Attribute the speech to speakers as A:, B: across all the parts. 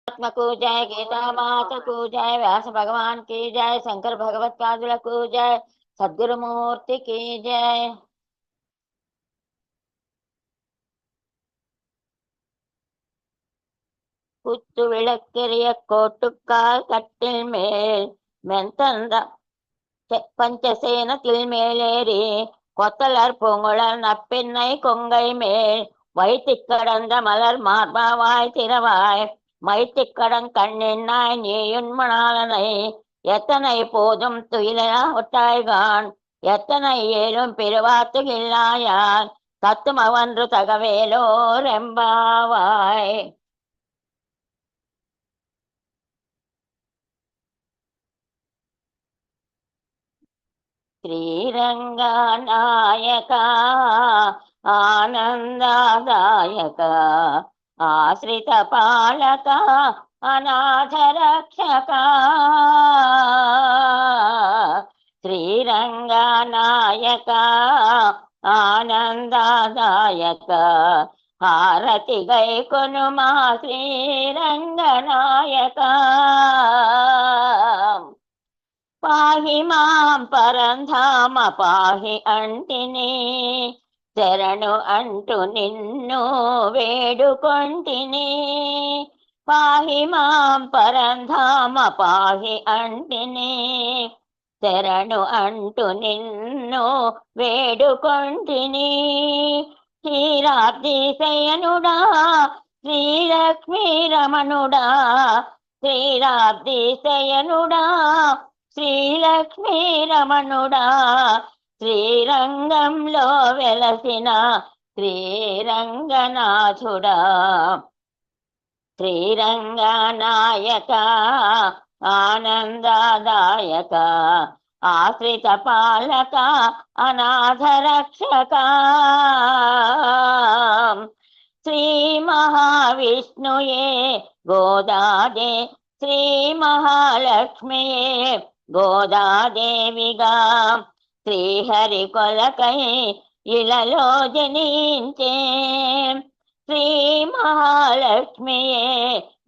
A: आत्मा को जय, गीता माता को जय, व्यास भगवान की जय, शंकर भगवत पादुला को जय, सद्गुरु मूर्ति की जय। குத்து விளக்கெரிய கோட்டுக்கால் கட்டில் மேல் மென்தந்த பஞ்சசேனத்தில் மேலேறி கொத்தலர் பூங்குழல் நப்பெண்ணை கொங்கை மேல் வைத்திக் கடந்த மலர் மார்பாவாய் திறவாய் மைத்திக் கடன் கண்ணெண்ணாய் நீயுண்மணாலனை எத்தனை போதும் துயிலா ஒட்டாய்கான் எத்தனை ஏலும் பெருவாத்து இல்லாயான் தத்துமவன்று தகவேலோ ரெம்பாவாய். శ్రీరంగనాయక ఆనందదాయక ఆశ్రిత పాలక అనాథ రక్షక. శ్రీరంగనాయక ఆనందదాయక హారతి గై కొనుమా శ్రీరంగనాయక. పాహి మాం పరంధామ పాహి అంటిని శరణు అంటూ నిన్ను వేడుకొంటిని. పాహి మాం పరంధామ పాహి అంటిని శరణు అంటూ నిన్ను వేడుకొంటిని. శ్రీరాబ్ది శయనుడా శ్రీలక్ష్మీ రమణుడా శ్రీరాబ్ది శయనుడా శ్రీలక్ష్మీ రమణుడా శ్రీరంగంలో వెలసిన శ్రీరంగనాథుడా. శ్రీరంగనాయక ఆనందదాయక ఆశ్రిత పాలక అనాథ రక్షక. శ్రీ మహావిష్ణుయే గోదాదే శ్రీ మహాలక్ష్మియే గోదాదేవిగా శ్రీహరి కొలకై ఇలలో జనించే. శ్రీ మహాలక్ష్మియే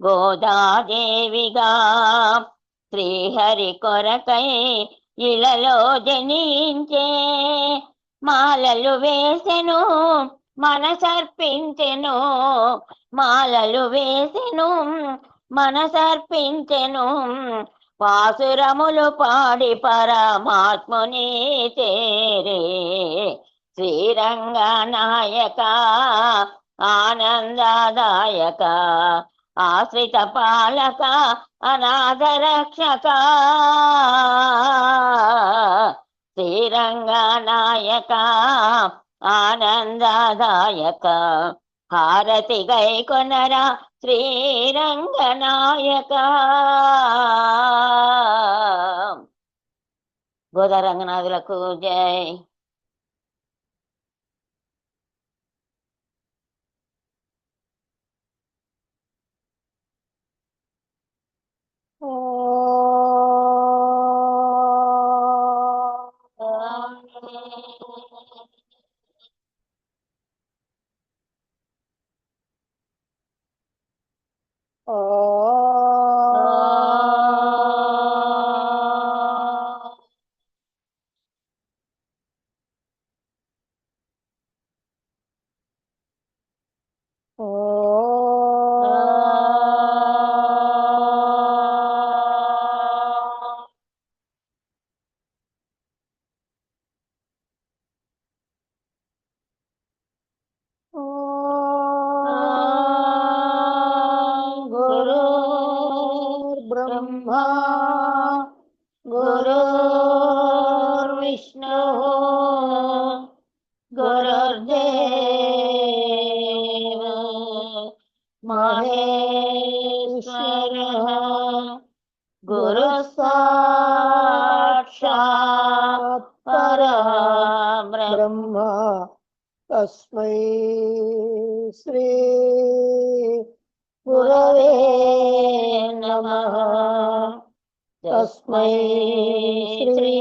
A: గోదాదేవిగా శ్రీహరి కొరకై ఇలలో జనించే. మాలలు వేసెను మనసర్పించెను మాలలు వేసెను మనసర్పించెను పాసురములు పాడి పరమాత్ముని చేరే. శ్రీరంగనాయక ఆనందదాయక ఆశ్రిత పాలక అనాథ రక్షక. శ్రీరంగనాయక ఆనందదాయక హారతి గై కొనరా శ్రీరంగనాయక. గోదా రంగనాథులకు జై. गुरुर्ब्रह्मा गुरुर्विष्णु गुरुर्देव महेश्वरः गुरु साक्षात् परब्रह्म तस्मै श्री गुरवे नमः. तस्मै श्री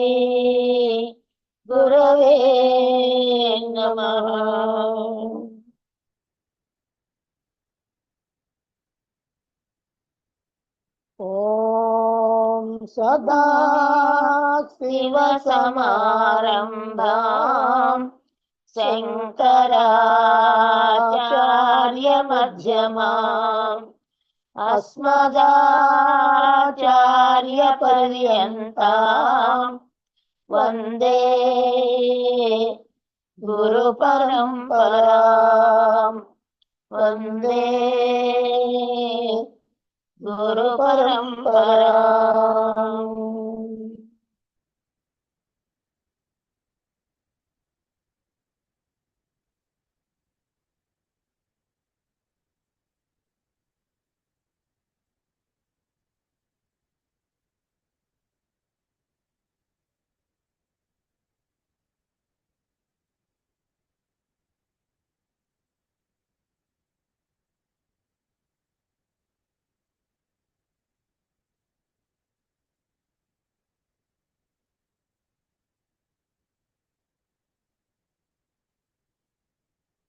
A: गुरवे नमः.
B: ఓం సదా
A: శివసమారంభాం శంకరాచార్యమధ్యమాం అస్మదాచార్యపర్యంతాం వందే గురుపరంపరాం వందే గురుపరంపరాం.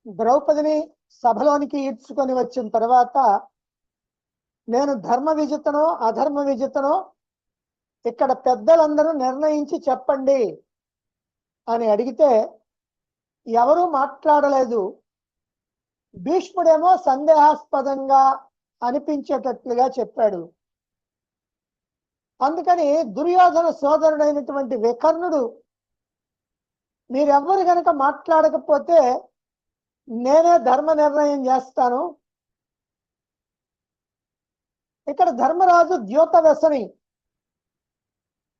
B: ద్రౌపదిని సభలోనికి ఈడ్చుకొని వచ్చిన తర్వాత నేను ధర్మ విజితనో అధర్మ విజితనో ఇక్కడ పెద్దలందరూ నిర్ణయించి చెప్పండి అని అడిగితే ఎవరూ మాట్లాడలేదు. భీష్ముడేమో సందేహాస్పదంగా అనిపించేటట్లుగా చెప్పాడు. అందుకని దుర్యోధన సోదరుడైనటువంటి వికర్ణుడు, మీరెవ్వరు కనుక మాట్లాడకపోతే నేనే ధర్మ నిర్ణయం చేస్తాను. ఇక్కడ ధర్మరాజు ద్యోత వ్యసని.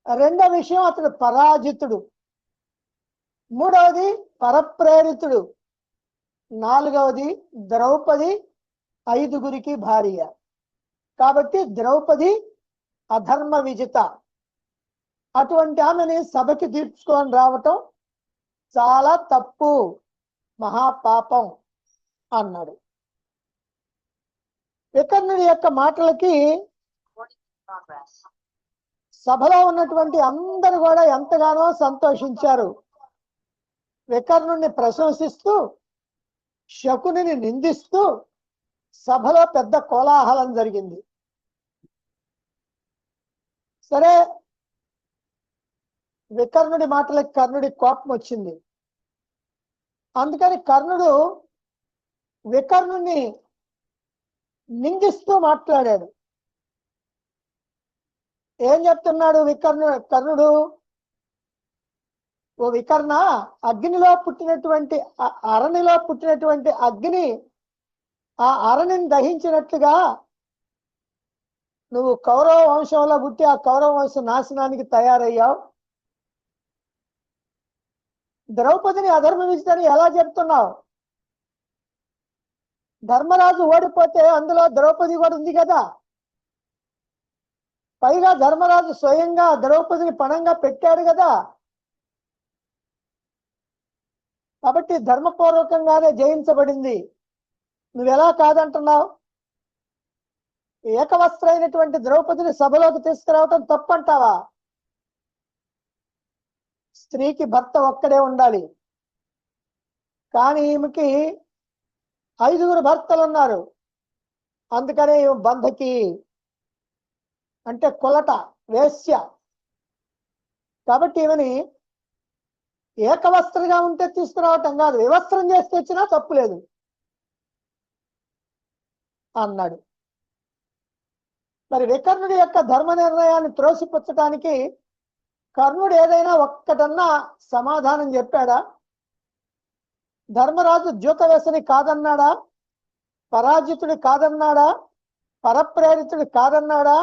B: రెండో విషయం, అతడు పరాజితుడు. మూడవది పరప్రేరితుడు. నాలుగవది ద్రౌపది 5గురికి భార్య. కాబట్టి ద్రౌపది అధర్మ విజిత. అటువంటి ఆమెని సభకి తీర్చుకొని రావటం చాలా తప్పు, మహాపాపం అన్నాడు. వికర్ణుడి యొక్క మాటలకి సభలో ఉన్నటువంటి అందరూ కూడా ఎంతగానో సంతోషించారు. వికర్ణుడిని ప్రశంసిస్తూ శకునిని నిందిస్తూ సభలో పెద్ద కోలాహలం జరిగింది. సరే, వికర్ణుడి మాటలకి కర్ణుడి కోపం వచ్చింది. అందుకని కర్ణుడు వికర్ణుని నిందిస్తూ మాట్లాడాడు. ఏం చెప్తున్నాడు కర్ణుడు? ఓ వికర్ణ, అగ్నిలో పుట్టినటువంటి అరణిలో పుట్టినటువంటి అగ్ని ఆ అరణిని దహించినట్లుగా నువ్వు కౌరవ వంశంలో పుట్టి ఆ కౌరవ వంశ నాశనానికి తయారయ్యావు. ద్రౌపదిని అధర్మ విజితని ఎలా చెప్తున్నావు? ధర్మరాజు ఓడిపోతే అందులో ద్రౌపది కూడా ఉంది కదా. పైగా ధర్మరాజు స్వయంగా ద్రౌపదిని పణంగా పెట్టాడు కదా. కాబట్టి ధర్మపూర్వకంగానే జయించబడింది. నువ్వెలా కాదంటున్నావు? ఏకవస్త్రైనటువంటి ద్రౌపదిని సభలోకి తీసుకురావటం తప్పంటావా? స్త్రీకి భర్త ఒక్కడే ఉండాలి. కానీ ఈమెకి 5గురు భర్తలు ఉన్నారు. అందుకనే బంధకి అంటే కులట, వేశ్య. కాబట్టి ఈమెని ఏకవస్త్రగా ఉంటే తీసుకురావటం కాదు, వివస్త్రం చేసి తెచ్చినా తప్పులేదు అన్నాడు. మరి వికర్ణుడి యొక్క ధర్మ నిర్ణయాన్ని త్రోసిపుచ్చటానికి కర్ణుడు ఏదైనా ఒక్కటన్నా సమాధానం చెప్పాడా? ధర్మరాజు ద్యూత వ్యసని కాదన్నాడా? పరాజితుడి కాదన్నాడా? పరప్రేరితుడి కాదన్నాడా?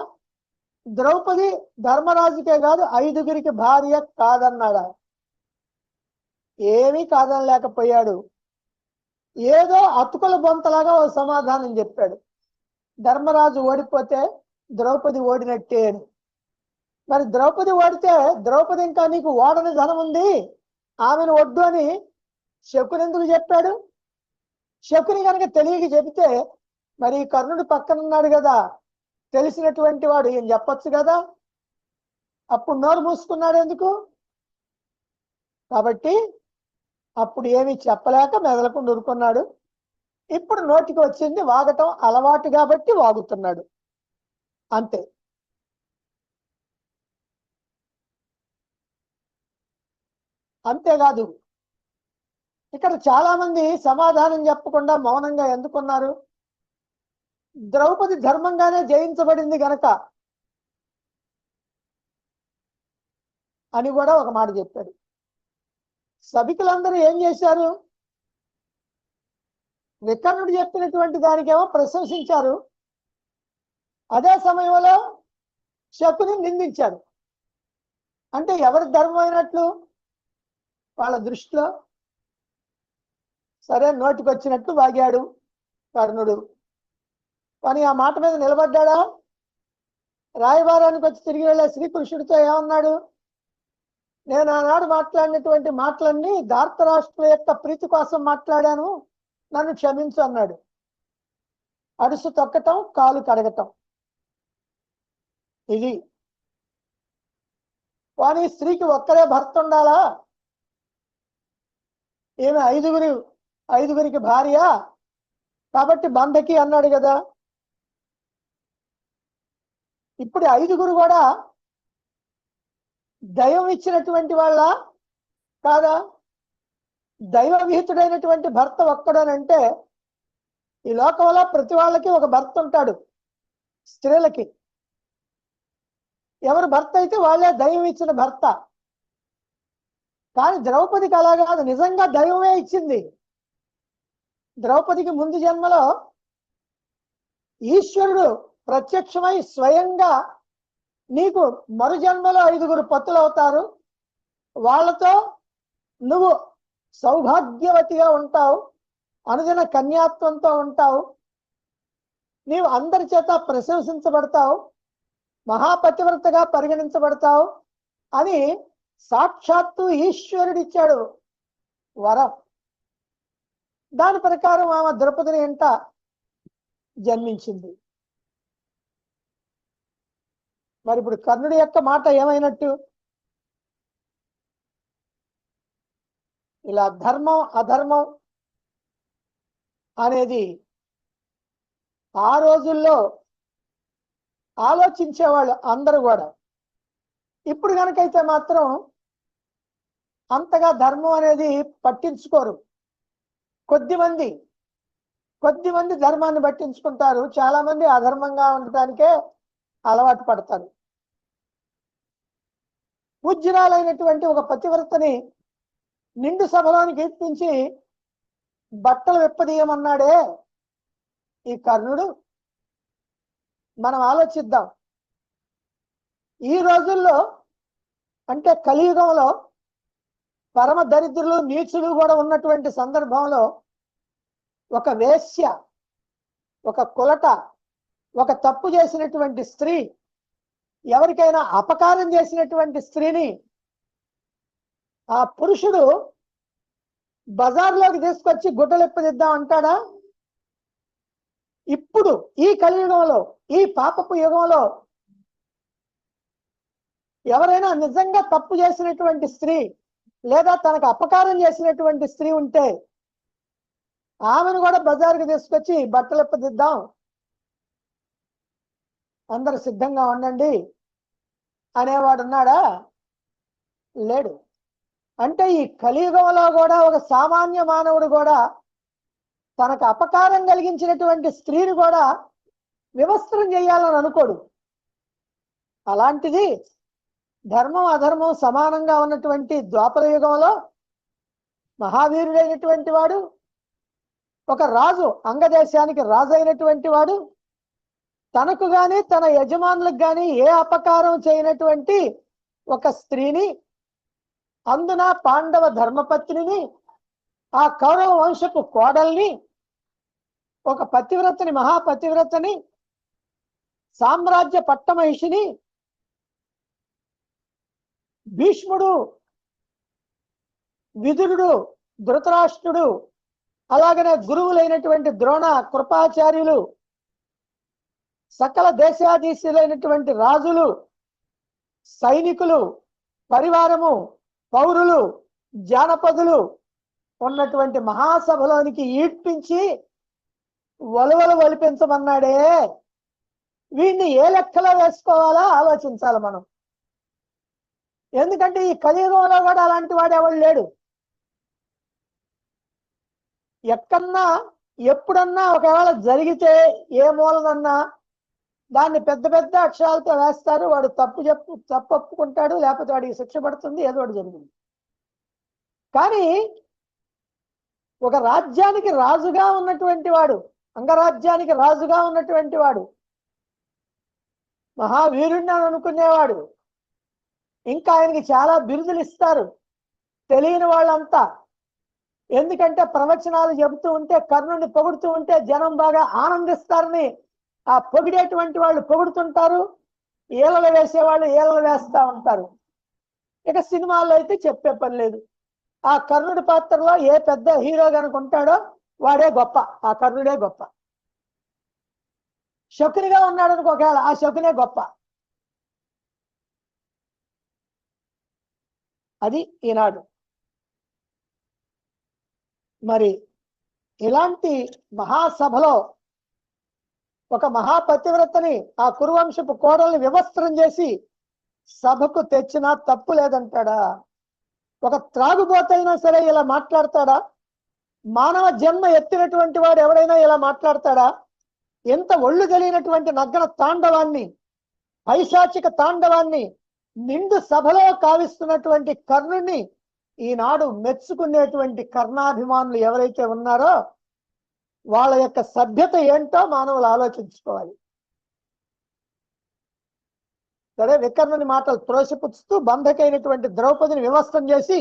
B: ద్రౌపది ధర్మరాజుకే కాదు 5గురికి భార్య కాదన్నాడా? ఏమీ కాదనలేకపోయాడు. ఏదో అతుకుల బొంతలాగా ఓ సమాధానం చెప్పాడు. ధర్మరాజు ఓడిపోతే ద్రౌపది ఓడినట్టే అని. మరి ద్రౌపది ఓడితే ద్రౌపది ఇంకా నీకు ఓడని ధనం ఉంది, ఆమెను వడ్డు అని శకుని ఎందుకు చెప్పాడు? శకుని కనుక తెలియక చెబితే మరి కర్ణుడు పక్కన ఉన్నాడు కదా, తెలిసినటువంటి వాడు ఏం చెప్పచ్చు కదా. అప్పుడు నోరు మూసుకున్నాడు ఎందుకు? కాబట్టి అప్పుడు ఏమీ చెప్పలేక మెదలకుండా ఊరుకున్నాడు. ఇప్పుడు నోటికి వచ్చింది వాగటం అలవాటు కాబట్టి వాగుతున్నాడు అంతే. అంతేకాదు ఇక్కడ చాలా మంది సమాధానం చెప్పకుండా మౌనంగా ఎందుకున్నారు? ద్రౌపది ధర్మంగానే జయించబడింది గనక అని కూడా ఒక మాట చెప్పాడు. సభికులందరూ ఏం చేశారు? వికర్ణుడు చెప్పినటువంటి దానికేమో ప్రశంసించారు, అదే సమయంలో శకుని నిందించారు. అంటే ఎవరి ధర్మం అయినట్లు వాళ్ళ దృష్టిలో? సరే, నోటికొచ్చినట్టు వాగాడు కర్ణుడు, కానీ ఆ మాట మీద నిలబడ్డా? రాయబారానికి వచ్చి తిరిగి వెళ్ళే శ్రీకృష్ణుడితో ఏమన్నాడు? నేను ఆనాడు మాట్లాడినటువంటి మాటలన్నీ ధార్తరాష్ట్రుల యొక్క ప్రీతి కోసం మాట్లాడాను, నన్ను క్షమించు అన్నాడు. అడుసు తొక్కటం, కాలు కడగటం, ఇది. కానీ స్త్రీకి ఒక్కరే భర్త ఉండాలా? ఈమె ఐదుగురికి భార్య కాబట్టి బంధకి అన్నాడు కదా. ఇప్పుడు ఐదుగురు కూడా దైవం ఇచ్చినటువంటి వాళ్ళ కాదా? దైవ విహితుడైనటువంటి భర్త ఒక్కడనంటే ఈ లోకంలో ప్రతి వాళ్ళకి ఒక భర్త ఉంటాడు. స్త్రీలకి ఎవరు భర్త అయితే వాళ్ళే దైవం ఇచ్చిన భర్త. కానీ ద్రౌపదికి అలా కాదు, నిజంగా దైవమే ఇచ్చింది. ద్రౌపదికి ముందు జన్మలో ఈశ్వరుడు ప్రత్యక్షమై స్వయంగా నీకు మరు జన్మలో 5గురు పతులు అవుతారు, వాళ్ళతో నువ్వు సౌభాగ్యవతిగా ఉంటావు, అనుదిన కన్యాత్వంతో ఉంటావు, నీవు అందరి చేత ప్రశంసించబడతావు, మహాపతివ్రతగా పరిగణించబడతావు అని సాక్షాత్తు ఈశ్వరుడిచ్చాడు వరం. దాని ప్రకారం ఆమె ద్రౌపదిని ఎంట జన్మించింది. మరి ఇప్పుడు కర్ణుడి యొక్క మాట ఏమైనట్టు? ఇలా ధర్మం అధర్మం అనేది ఆ రోజుల్లో ఆలోచించేవాళ్ళు అందరూ కూడా. ఇప్పుడు కనుకైతే మాత్రం అంతగా ధర్మం అనేది పట్టించుకోరు. కొద్దిమంది ధర్మాన్ని పట్టించుకుంటారు, చాలా మంది అధర్మంగా ఉండటానికే అలవాటు పడతారు. పూజ్యురాలైనటువంటి ఒక పతివ్రతని నిండు సభలోని కీర్తించి బట్టలు విప్పదీయమన్నాడే ఈ కర్ణుడు. మనం ఆలోచిద్దాం. ఈ రోజుల్లో అంటే కలియుగంలో పరమ దరిద్రులు నీచులు కూడా ఉన్నటువంటి సందర్భంలో ఒక వేశ్య, ఒక కులట, ఒక తప్పు చేసినటువంటి స్త్రీ, ఎవరికైనా అపకారం చేసినటువంటి స్త్రీని ఆ పురుషుడు బజార్లోకి తీసుకొచ్చి గుడ్డలెప్పదిద్దాం అంటాడా? ఇప్పుడు ఈ కలియుగంలో, ఈ పాపపు యుగంలో ఎవరైనా నిజంగా తప్పు చేసినటువంటి స్త్రీ లేదా తనకు అపకారం చేసినటువంటి స్త్రీ ఉంటే ఆమెను కూడా బజారుకి తీసుకొచ్చి బట్టలెప్పదిద్దాం, అందరు సిద్ధంగా ఉండండి అనేవాడు ఉన్నాడా? లేడు. అంటే ఈ కలియుగంలో కూడా ఒక సామాన్య మానవుడు కూడా తనకు అపకారం కలిగించినటువంటి స్త్రీని కూడా వివస్త్రం చేయాలని అనుకోడు. అలాంటిది ధర్మం అధర్మం సమానంగా ఉన్నటువంటి ద్వాపర యుగంలో మహావీరుడైనటువంటి వాడు, ఒక రాజు, అంగదేశానికి రాజు అయినటువంటి వాడు, తనకు గాని తన యజమానులకు గాని ఏ అపకారం చేయనటువంటి ఒక స్త్రీని, అందున పాండవ ధర్మపత్నిని, ఆ కౌరవ వంశపు కోడల్ని, ఒక పతివ్రతని, మహాపతివ్రతని, సామ్రాజ్య పట్టమహిషిని, భీష్ముడు, విదురుడు, ధృతరాష్ట్రుడు, అలాగనే గురువులైనటువంటి ద్రోణ, కృపాచార్యులు, సకల దేశాధీశులైనటువంటి రాజులు, సైనికులు, పరివారము, పౌరులు, జానపదులు ఉన్నటువంటి మహాసభలోనికి ఈడ్పించి వలవలు వలిపించమన్నాడే. వీడిని ఏ లెక్కలో వేసుకోవాలా ఆలోచించాలి మనం. ఎందుకంటే ఈ కలియుగంలో కూడా అలాంటి వాడు ఎవడు లేడు. ఎక్కడన్నా ఎప్పుడన్నా ఒకవేళ జరిగితే ఏ మూలనన్నా దాన్ని పెద్ద పెద్ద అక్షరాలతో వేస్తారు. వాడు తప్పు ఒప్పుకుంటాడు, లేకపోతే వాడికి శిక్ష పడుతుంది, ఏదో ఒకటి జరిగింది. కానీ ఒక రాజ్యానికి రాజుగా ఉన్నటువంటి వాడు, అంగరాజ్యానికి రాజుగా ఉన్నటువంటి వాడు, మహావీరుణ్ణి అని అనుకునేవాడు, ఇంకా ఆయనకి చాలా బిరుదులు ఇస్తారు తెలియని వాళ్ళంతా. ఎందుకంటే ప్రవచనాలు చెబుతూ ఉంటే, కర్ణుడిని పొగుడుతూ ఉంటే జనం బాగా ఆనందిస్తారని ఆ పొగిడేటువంటి వాళ్ళు పొగుడుతుంటారు, ఈలలు వేసేవాళ్ళు ఈలలు వేస్తా ఉంటారు. ఇక సినిమాల్లో అయితే చెప్పే పని లేదు. ఆ కర్ణుడి పాత్రలో ఏ పెద్ద హీరో కనుకుంటాడో వాడే గొప్ప, ఆ కర్ణుడే గొప్ప. శకునిగా ఉన్నాడు అనుకో, ఒకవేళ ఆ శకునే గొప్ప. అది ఈనాడు. మరి ఇలాంటి మహాసభలో ఒక మహాపతివ్రతని, ఆ కురువంశపు కోడల్ని వివస్త్రం చేసి సభకు తెచ్చినా తప్పు లేదంటాడా? ఒక త్రాగుబోతైనా సరే ఇలా మాట్లాడతాడా? మానవ జన్మ ఎత్తినటువంటి వాడు ఎవడైనా ఇలా మాట్లాడతాడా? ఎంత ఒళ్ళు తెలియనటువంటి నగ్న తాండవాన్ని, పైశాచిక తాండవాన్ని నిండు సభలో కావిస్తున్నటువంటి కర్ణుడిని ఈనాడు మెచ్చుకునేటువంటి కర్ణాభిమానులు ఎవరైతే ఉన్నారో వాళ్ళ యొక్క సభ్యత ఏంటో మానవులు ఆలోచించుకోవాలి. సరే, వికర్ణుని మాటలు త్రోసిపుచ్చుతూ బంధకైనటువంటి ద్రౌపదిని వివస్త్రం చేసి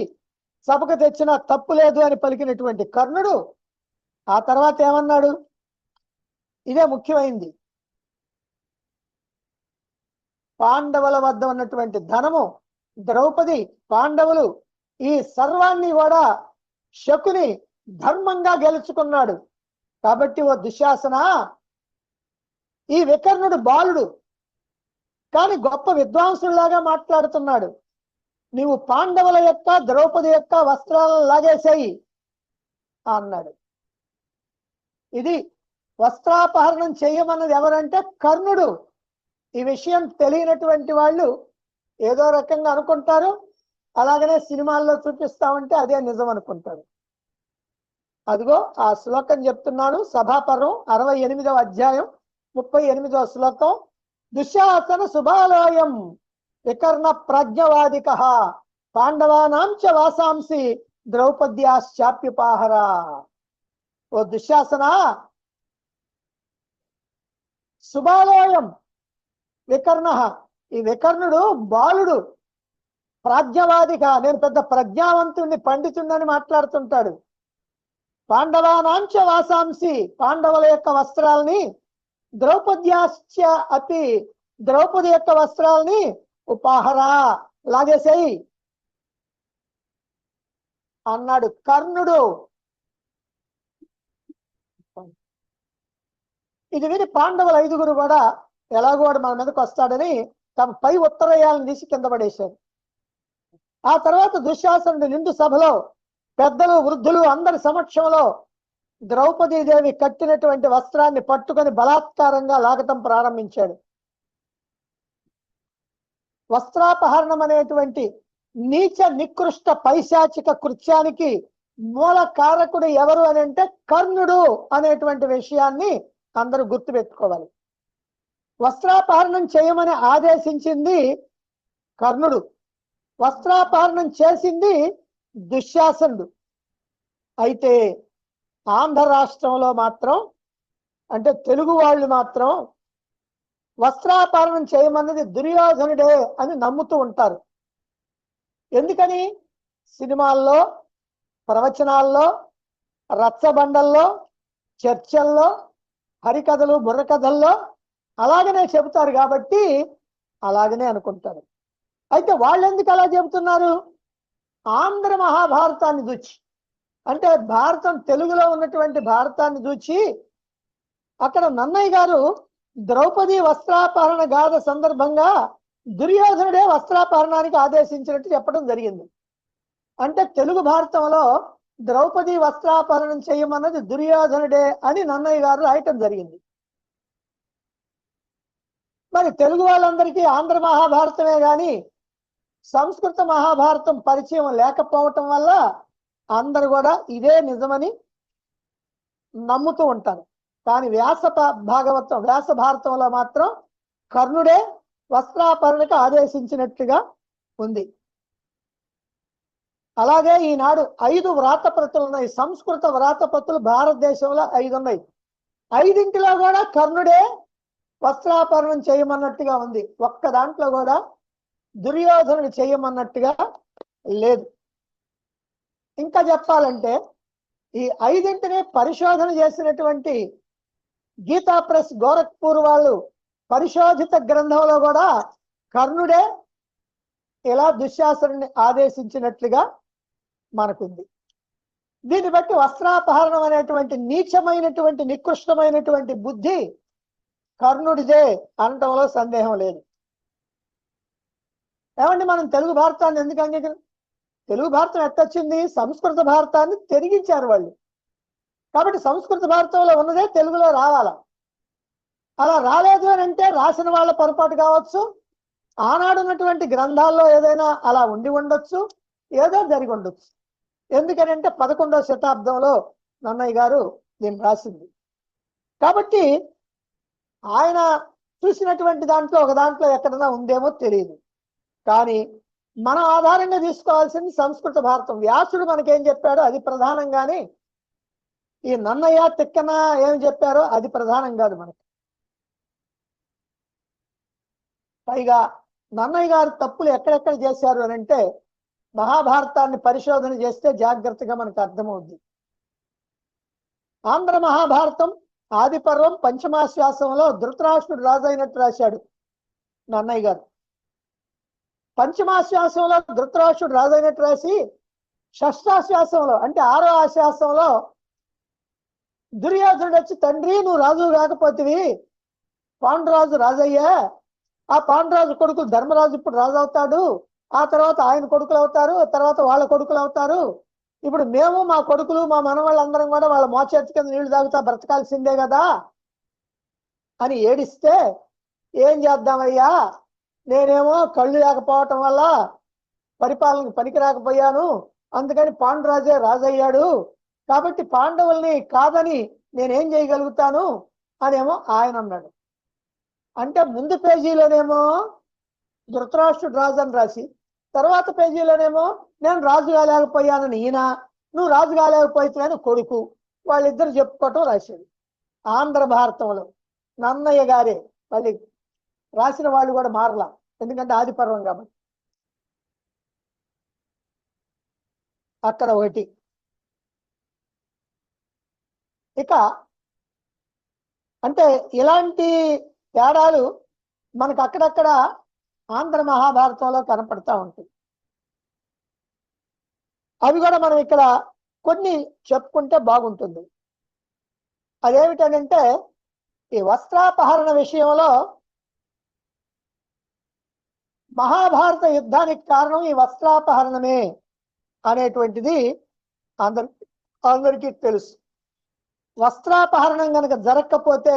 B: సభకు తెచ్చిన తప్పు లేదు అని పలికినటువంటి కర్ణుడు ఆ తర్వాత ఏమన్నాడు? ఇదే ముఖ్యమైంది. పాండవుల వద్ద ఉన్నటువంటి ధనము, ద్రౌపది, పాండవులు, ఈ సర్వాన్ని కూడా శకుని ధర్మంగా గెలుచుకున్నాడు. కాబట్టి ఓ దుశ్శాసన, ఈ వికర్ణుడు బాలుడు కానీ గొప్ప విద్వాంసులాగా మాట్లాడుతున్నాడు. నీవు పాండవుల యొక్క, ద్రౌపది యొక్క వస్త్రాలను లాగేసేయి అన్నాడు. ఇది వస్త్రాపహరణం చేయమన్నది ఎవరంటే కర్ణుడు. ఈ విషయం తెలియనటువంటి వాళ్ళు ఏదో రకంగా అనుకుంటారు, అలాగనే సినిమాల్లో చూపిస్తామంటే అదే నిజం అనుకుంటారు. అదిగో ఆ శ్లోకం చెప్తున్నాను. సభాపర్వం 68వ అధ్యాయం 38వ శ్లోకం. దుశ్శాసన శుభాలోయం వికర్ణ ప్రజ్ఞవాదిక పాండవానాం చ వాసాంసి ద్రౌపద్యాశ్చాప్యుపాహర. ఓ దుశ్శాసన, శుభాలోయం వికర్ణ, ఈ వికర్ణుడు బాలుడు, ప్రాజ్ఞవాదిగా, నేను పెద్ద ప్రజ్ఞావంతుణ్ణి, పండితుణ్ణని మాట్లాడుతుంటాడు. పాండవానాంచ వాసాంసి, పాండవుల యొక్క వస్త్రాలని, ద్రౌపద్యాశ్చ అపి, ద్రౌపది యొక్క వస్త్రాలని ఉపాహరా, లాగేసేయి అన్నాడు కర్ణుడు. ఇది విని పాండవులు 5గురు కూడా ఎలాగో వాడు మన మీదకి వస్తాడని తమ పై ఉత్తరయాలను తీసి కింద పడేశారు. ఆ తర్వాత దుశ్శాసనుడు నిండు సభలో పెద్దలు, వృద్ధులు అందరి సమక్షంలో ద్రౌపదీదేవి కట్టినటువంటి వస్త్రాన్ని పట్టుకొని బలాత్కారంగా లాగటం ప్రారంభించాడు. వస్త్రాపహరణం అనేటువంటి నీచ నికృష్ట పైశాచిక కృత్యానికి మూల కారకుడు ఎవరు అని అంటే కర్ణుడు అనేటువంటి విషయాన్ని అందరూ గుర్తుపెట్టుకోవాలి. వస్త్రాపహరణం చేయమని ఆదేశించింది కర్ణుడు, వస్త్రాపహరణం చేసింది దుశ్శాసనుడు. అయితే ఆంధ్ర రాష్ట్రంలో మాత్రం, అంటే తెలుగు వాళ్ళు మాత్రం వస్త్రాపహరణం చేయమన్నది దుర్యోధనుడే అని నమ్ముతూ ఉంటారు. ఎందుకని? సినిమాల్లో, ప్రవచనాల్లో, రచ్చబండల్లో, చర్చల్లో, హరికథలు, బుర్రకథల్లో అలాగనే చెబుతారు కాబట్టి అలాగనే అనుకుంటారు. అయితే వాళ్ళు ఎందుకు అలా చెబుతున్నారు? ఆంధ్ర మహాభారతాన్ని చూచి, అంటే భారతం తెలుగులో ఉన్నటువంటి భారతాన్ని చూచి అక్కడ నన్నయ్య గారు ద్రౌపది వస్త్రాపహరణ గాథ సందర్భంగా దుర్యోధనుడే వస్త్రాపహరణానికి ఆదేశించినట్టు చెప్పడం జరిగింది. అంటే తెలుగు భారతంలో ద్రౌపది వస్త్రాపహరణం చేయమన్నది దుర్యోధనుడే అని నన్నయ్య గారు రాయటం జరిగింది. మరి తెలుగు వాళ్ళందరికీ ఆంధ్ర మహాభారతమే గాని సంస్కృత మహాభారతం పరిచయం లేకపోవటం వల్ల అందరు కూడా ఇదే నిజమని నమ్ముతూ ఉంటారు. కానీ వ్యాస భారతంలో మాత్రం కర్ణుడే వస్త్రాపరణకు ఆదేశించినట్లుగా ఉంది. అలాగే ఈనాడు 5 వ్రాతప్రతులు ఉన్నాయి. సంస్కృత వ్రాతప్రతులు భారతదేశంలో 5 ఉన్నాయి. 5 కూడా కర్ణుడే వస్త్రాపరణం చేయమన్నట్టుగా ఉంది. ఒక్క దాంట్లో కూడా దుర్యోధనుడు చేయమన్నట్టుగా లేదు. ఇంకా చెప్పాలంటే ఈ 5 పరిశోధన చేసినటువంటి గీతా ప్రెస్ గోరఖ్పూర్ వాళ్ళు పరిశోధిత గ్రంథంలో కూడా కర్ణుడే ఇలా దుశ్శాసనుడిని ఆదేశించినట్లుగా మనకుంది. దీన్ని బట్టి వస్త్రాపహరణం అనేటువంటి నీచమైనటువంటి నికృష్టమైనటువంటి బుద్ధి కర్ణుడిదే అనటంలో సందేహం లేదు. ఏమండి, మనం తెలుగు భారతాన్ని ఎందుకు తెలుగు భారతం ఎట్టొచ్చింది? సంస్కృత భారతాన్ని తెరిగించారు వాళ్ళు. కాబట్టి సంస్కృత భారతంలో ఉన్నదే తెలుగులో రావాలా. అలా రాలేదు అని అంటే రాసిన వాళ్ళ పొరపాటు కావచ్చు, ఆనాడు ఉన్నటువంటి గ్రంథాల్లో ఏదైనా అలా ఉండి ఉండొచ్చు, ఏదో జరిగి ఉండొచ్చు. ఎందుకనంటే 11వ శతాబ్దంలో నన్నయ్య గారు దీన్ని రాసింది. కాబట్టి ఆయన చూసినటువంటి దాంట్లో ఒక దాంట్లో ఎక్కడైనా ఉందేమో తెలియదు. కానీ మనం ఆధారంగా తీసుకోవాల్సింది సంస్కృత భారతం. వ్యాసుడు మనకేం చెప్పాడో అది ప్రధానంగానే, ఈ నన్నయ్య తిక్కన ఏం చెప్పారో అది ప్రధానం కాదు మనకి. పైగా నన్నయ్య గారు తప్పులు ఎక్కడెక్కడ చేశారు అని అంటే మహాభారతాన్ని పరిశోధన చేస్తే జాగ్రత్తగా మనకు అర్థమవుద్ది. ఆంధ్ర మహాభారతం ఆది పర్వం పంచమాశ్వాసంలో ధృతరాష్ట్రుడు రాజు అయినట్టు రాశాడు నన్నయ్య గారు. పంచమాశ్వాసంలో ధృతరాష్ట్రుడు రాజు అయినట్టు రాసి షష్టాశ్వాసంలో అంటే 6వ ఆశ్వాసంలో దుర్యోధనుడు వచ్చి, తండ్రి నువ్వు రాజు కాకపోతివి, పాండురాజు రాజయ్యా, ఆ పాండురాజు కొడుకులు ధర్మరాజు ఇప్పుడు రాజు అవుతాడు, ఆ తర్వాత ఆయన కొడుకులు అవుతారు, తర్వాత వాళ్ళ కొడుకులు అవుతారు, ఇప్పుడు మేము మా కొడుకులు మా మనవాళ్ళందరం కూడా వాళ్ళ మోచేతి కింద నీళ్లు తాగుతా బ్రతకాల్సిందే కదా అని ఏడిస్తే, ఏం చేద్దామయ్యా, నేనేమో కళ్ళు లేకపోవటం వల్ల పరిపాలనకు పనికి రాకపోయాను, అందుకని పాండురాజే రాజయ్యాడు, కాబట్టి పాండవుల్ని కాదని నేనేం చేయగలుగుతాను అనేమో ఆయన అన్నాడు. అంటే ముందు పేజీలోనేమో ధృతరాష్ట్రుడు రాజు అని రాసి, తర్వాత పేజీలోనేమో నేను రాజు కాలేకపోయానని ఈయన, నువ్వు రాజు కాలేకపోతున్నాను కొడుకు, వాళ్ళిద్దరు చెప్పుకోవటం రాశాడు. ఆంధ్ర భారతంలో నన్నయ్య గారే మళ్ళీ రాసిన వాళ్ళు కూడా మారలా, ఎందుకంటే ఆది పర్వం కాబట్టి. అక్కడ ఒకటి. ఇక అంటే ఇలాంటి తేడాలు మనకు అక్కడక్కడ ఆంధ్ర మహాభారతంలో కనపడతా ఉంటాయి. అవి కూడా మనం ఇక్కడ కొన్ని చెప్పుకుంటే బాగుంటుంది. అదేమిటంటే ఈ వస్త్రాపహరణ విషయంలో మహాభారత యుద్ధానికి కారణం ఈ వస్త్రాపహరణమే అనేటువంటిది అందరికీ తెలుసు. వస్త్రాపహరణం కనుక జరగకపోతే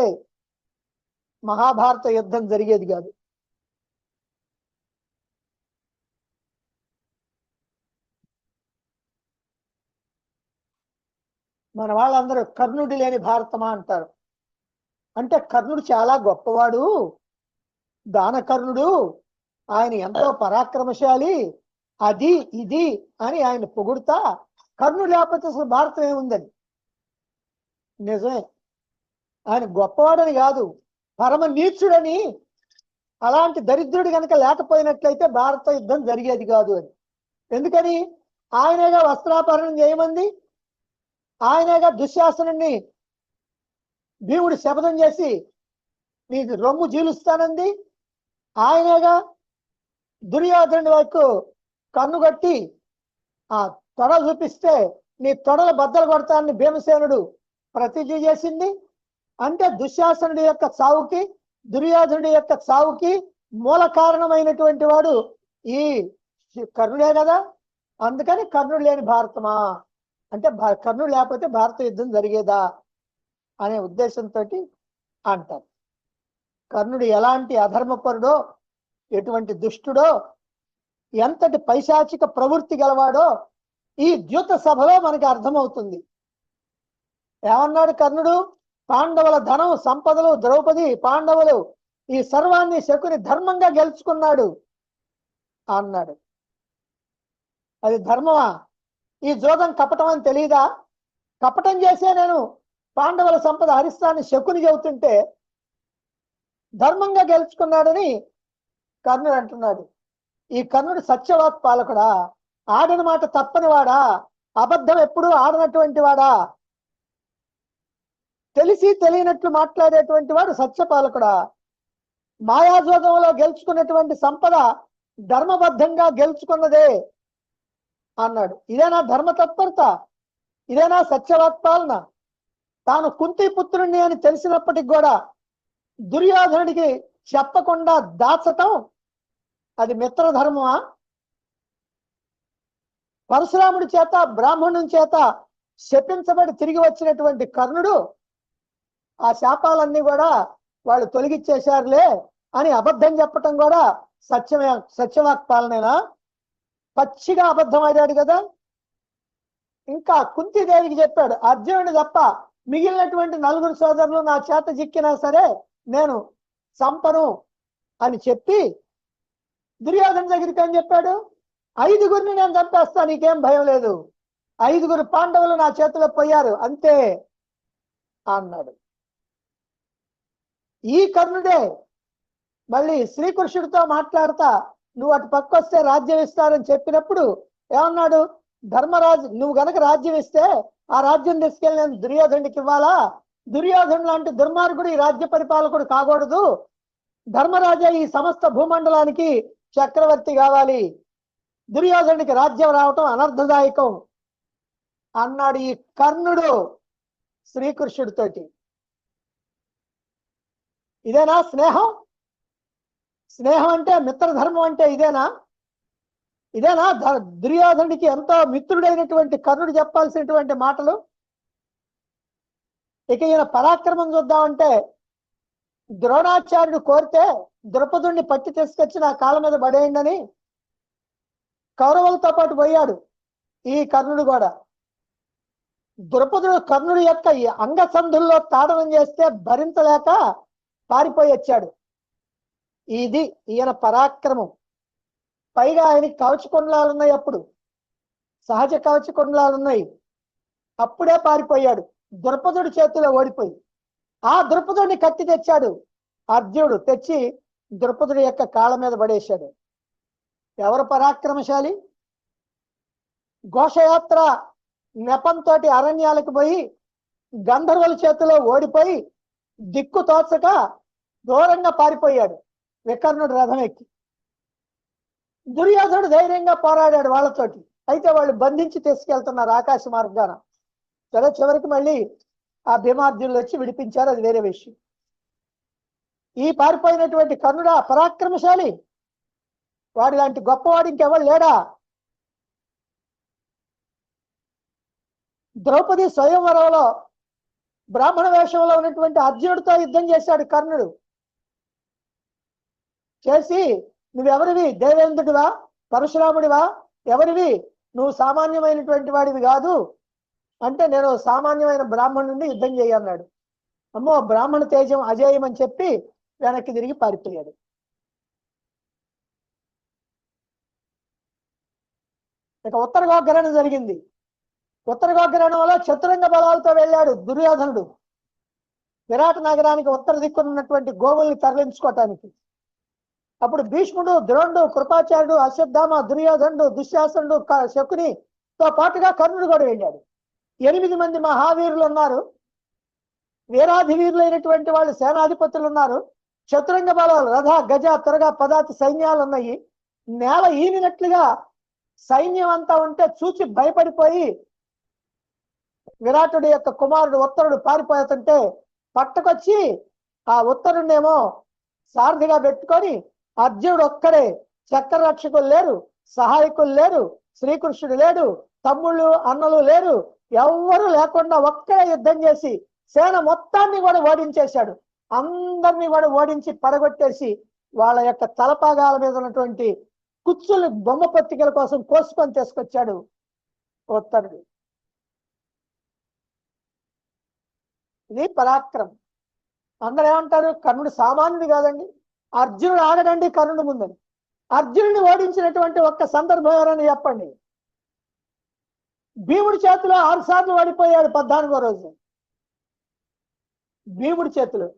B: మహాభారత యుద్ధం జరిగేది కాదు. మన వాళ్ళందరూ కర్ణుడి లేని భారతమా అంటారు. అంటే కర్ణుడు చాలా గొప్పవాడు, దానకర్ణుడు, ఆయన ఎంతో పరాక్రమశాలి, అది ఇది అని ఆయన పొగుడుతా కర్ణుడు లేకపోతే అసలు భారతం ఏముందని. నిజమే, ఆయన గొప్పవాడని కాదు, పరమ నీచుడని, అలాంటి దరిద్రుడు కనుక లేకపోయినట్లయితే భారత యుద్ధం జరిగేది కాదు అని. ఎందుకని? ఆయనేగా వస్త్రాపహరణం చేయమంది, ఆయనేగా దుశ్శాసనుడిని భీముడు శపథం చేసి నీకు రొమ్ము జీలుస్తానంది, ఆయనేగా దుర్యోధనుడి వైపు కన్నుగట్టి ఆ తొడ చూపిస్తే నీ తొడలు బద్దలు కొడతానని భీమసేనుడు ప్రతిజ్ఞ చేసింది. అంటే దుశ్శాసనుడి యొక్క చావుకి, దుర్యోధనుడి యొక్క చావుకి మూల కారణమైనటువంటి వాడు ఈ కర్ణుడే కదా. అందుకని కర్ణుడు లేని భారతమా అంటే కర్ణుడు లేకపోతే భారత యుద్ధం జరిగేదా అనే ఉద్దేశంతో అంటారు. కర్ణుడు ఎలాంటి అధర్మపరుడో, ఎటువంటి దుష్టుడో ఎంతటి పైశాచిక ప్రవృత్తి గలవాడో ఈ ద్యూత సభలో మనకి అర్థమవుతుంది. ఏమన్నాడు కర్ణుడు? పాండవుల ధనం, సంపదలు, ద్రౌపది, పాండవులు ఈ సర్వాన్ని శకుని ధర్మంగా గెలుచుకున్నాడు అన్నాడు. అది ధర్మమా? ఈ జోదం కపటం అని తెలియదా? కపటం చేసే నేను పాండవుల సంపద హరిస్తాన్ని శకుని చెబుతుంటే ధర్మంగా గెలుచుకున్నాడని కర్ణుడు అంటున్నాడు. ఈ కర్ణుడు సత్యవాక్ పాలకుడా? ఆడిన మాట తప్పని వాడా? అబద్ధం ఎప్పుడూ ఆడనటువంటి వాడా? తెలిసి తెలియనట్లు మాట్లాడేటువంటి వాడు సత్యపాలకుడా? మాయాజోగంలో గెలుచుకున్నటువంటి సంపద ధర్మబద్ధంగా గెలుచుకున్నదే అన్నాడు. ఇదేనా ధర్మ తత్పరత? ఇదేనా సత్యవాక్పాలన? తాను కుంతి పుత్రుణ్ణి అని తెలిసినప్పటికి కూడా దుర్యోధనుడికి చెప్పకుండా దాచటం అది మిత్రధర్మమా? పరశురాముడి చేత, బ్రాహ్మణుని చేత శపించబడి తిరిగి వచ్చినటువంటి కర్ణుడు ఆ శాపాలన్నీ కూడా వాళ్ళు తొలగిచ్చేశారులే అని అబద్ధం చెప్పటం కూడా సత్యవాక్పాలనేనా? పచ్చిగా అబద్ధం ఆడాడు కదా. ఇంకా కుంతిదేవికి చెప్పాడు, అర్జునుడు తప్ప మిగిలినటువంటి 4 సోదరులు నా చేత చిక్కినా సరే నేను చంపను అని చెప్పి దుర్యోధన దగ్గరికి అని చెప్పాడు, 5గురిని నేను చంపేస్తా, నీకేం భయం లేదు, 5గురు పాండవులు నా చేతిలో పోయారు అంతే అన్నాడు. ఈ కర్ణుడే మళ్ళీ శ్రీకృష్ణుడితో మాట్లాడతా నువ్వు అటు పక్క వస్తే రాజ్యం ఇస్తారని చెప్పినప్పుడు ఏమన్నాడు? ధర్మరాజు, నువ్వు గనక రాజ్యం ఇస్తే ఆ రాజ్యం తీసుకెళ్ళి నేను దుర్యోధనుడికి ఇవ్వాలా? దుర్యోధను లాంటి దుర్మార్గుడు ఈ రాజ్య పరిపాలకుడు కాకూడదు, ధర్మరాజే ఈ సమస్త భూమండలానికి చక్రవర్తి కావాలి, దుర్యోధనుడికి రాజ్యం రావటం అనర్థదాయకం అన్నాడు ఈ కర్ణుడు శ్రీకృష్ణుడితోటి. ఇదేనా స్నేహం? స్నేహం అంటే, మిత్రధర్మం అంటే ఇదేనా? ఇదేనా దుర్యోధనుడికి ఎంతో మిత్రుడైనటువంటి కర్ణుడు చెప్పాల్సినటువంటి మాటలు? ఇక ఈయన పరాక్రమం చూద్దామంటే ద్రోణాచార్యుడు కోరితే ద్రౌపదుడిని పట్టి తీసుకొచ్చి నా కాళ్ళ మీద పడేయండి అని కౌరవులతో పాటు పోయాడు ఈ కర్ణుడు కూడా. ద్రౌపదుడు కర్ణుడి యొక్క ఈ అంగసంధుల్లో తాడనం చేస్తే భరించలేక పారిపోయి వచ్చాడు. ఇది ఈయన పరాక్రమం. పైగా ఆయనకి కవచకుండలాలు ఉన్నాయి, అప్పుడు సహజ కవచకుండలాలు ఉన్నాయి, అప్పుడే పారిపోయాడు ద్రౌపదుడి చేతిలో ఓడిపోయి. ఆ ద్రౌపదుడిని కత్తి తెచ్చాడు అర్జునుడు, తెచ్చి ద్రౌపదుడి యొక్క కాళ్ళ మీద పడేశాడు. ఎవరు పరాక్రమశాలి? ఘోషయాత్ర నెపంతో అరణ్యాలకు పోయి గంధర్వుల చేతిలో ఓడిపోయి దిక్కు తోచక దూరంగా పారిపోయాడు వికర్ణుడు రథం ఎక్కి. దుర్యోధనుడు ధైర్యంగా పోరాడాడు వాళ్ళతోటి, అయితే వాళ్ళు బంధించి తీసుకెళ్తున్నారు ఆకాశ మార్గాన. సరే, చివరికి మళ్ళీ ఆ భీమార్జునులు వచ్చి విడిపించారు, అది వేరే విషయం. ఈ పారిపోయినటువంటి కర్ణుడా పరాక్రమశాలి? వాడి లాంటి గొప్పవాడు ఇంకెవరు లేడా? ద్రౌపది స్వయంవరంలో బ్రాహ్మణ వేషంలో ఉన్నటువంటి అర్జునుడితో యుద్ధం చేశాడు కర్ణుడు. చేసి నువ్వెవరివి? దేవేంద్రుడివా? పరశురాముడివా? ఎవరివి? నువ్వు సామాన్యమైనటువంటి వాడివి కాదు అంటే, నేను సామాన్యమైన బ్రాహ్మణుడిని యుద్ధం చేయన్నాడు. అమ్మో, బ్రాహ్మణ తేజం అజేయం అని చెప్పి వెనక్కి తిరిగి పారిపోయాడు. ఇక ఉత్తర గోగ్రహణం జరిగింది. ఉత్తర గోగ్రహణంలో చతురంగ బలాలతో వెళ్ళాడు దుర్యోధనుడు విరాట నగరానికి ఉత్తర దిక్కున ఉన్నటువంటి గోవుల్ని తరలించుకోవటానికి. అప్పుడు భీష్ముడు, ద్రోణుడు, కృపాచార్యుడు, అశ్వత్థామ, దుర్యోధనుడు, దుశ్శాసనుడు, శకునితో పాటుగా కర్ణుడు కూడా వెళ్ళాడు. 8 మంది మహావీరులు ఉన్నారు, వీరాధి వీరులైనటువంటి వాళ్ళు సేనాధిపతులు ఉన్నారు, చతురంగ బలాలు రథ, గజ, తురగ, పదాతి సైన్యాలు ఉన్నాయి. నేల ఈనినట్లుగా సైన్యం అంతా ఉంటే చూచి భయపడిపోయి విరాటుడి యొక్క కుమారుడు ఉత్తరుడు పారిపోతుంటే పట్టుకొచ్చి ఆ ఉత్తరుణ్ణేమో సారథిగా పెట్టుకొని అర్జునుడు ఒక్కడే, చక్ర రక్షకులు లేరు, సహాయకులు లేరు, శ్రీకృష్ణుడు లేడు, తమ్ముళ్ళు అన్నలు లేరు, ఎవ్వరూ లేకుండా ఒక్కడే యుద్ధం చేసి సేన మొత్తాన్ని కూడా ఓడించేశాడు. అందరినీ కూడా ఓడించి పడగొట్టేసి వాళ్ళ యొక్క తలపాగాల మీద ఉన్నటువంటి కుచ్చులు బొమ్మ పత్రికల కోసం కోసుకొని తీసుకొచ్చాడు ఉత్తరుడు. ఇది పరాక్రమం. అందరూ ఏమంటారు, కర్ణుడు సామాన్యుడు కాదండి, అర్జునుడు ఆగడండి కర్ణుడు ముందని. అర్జునుడిని ఓడించినటువంటి ఒక్క సందర్భం ఎవరైనా చెప్పండి. భీముడి చేతిలో 6 సార్లు ఓడిపోయాడు 14వ రోజు. భీముడి చేతిలో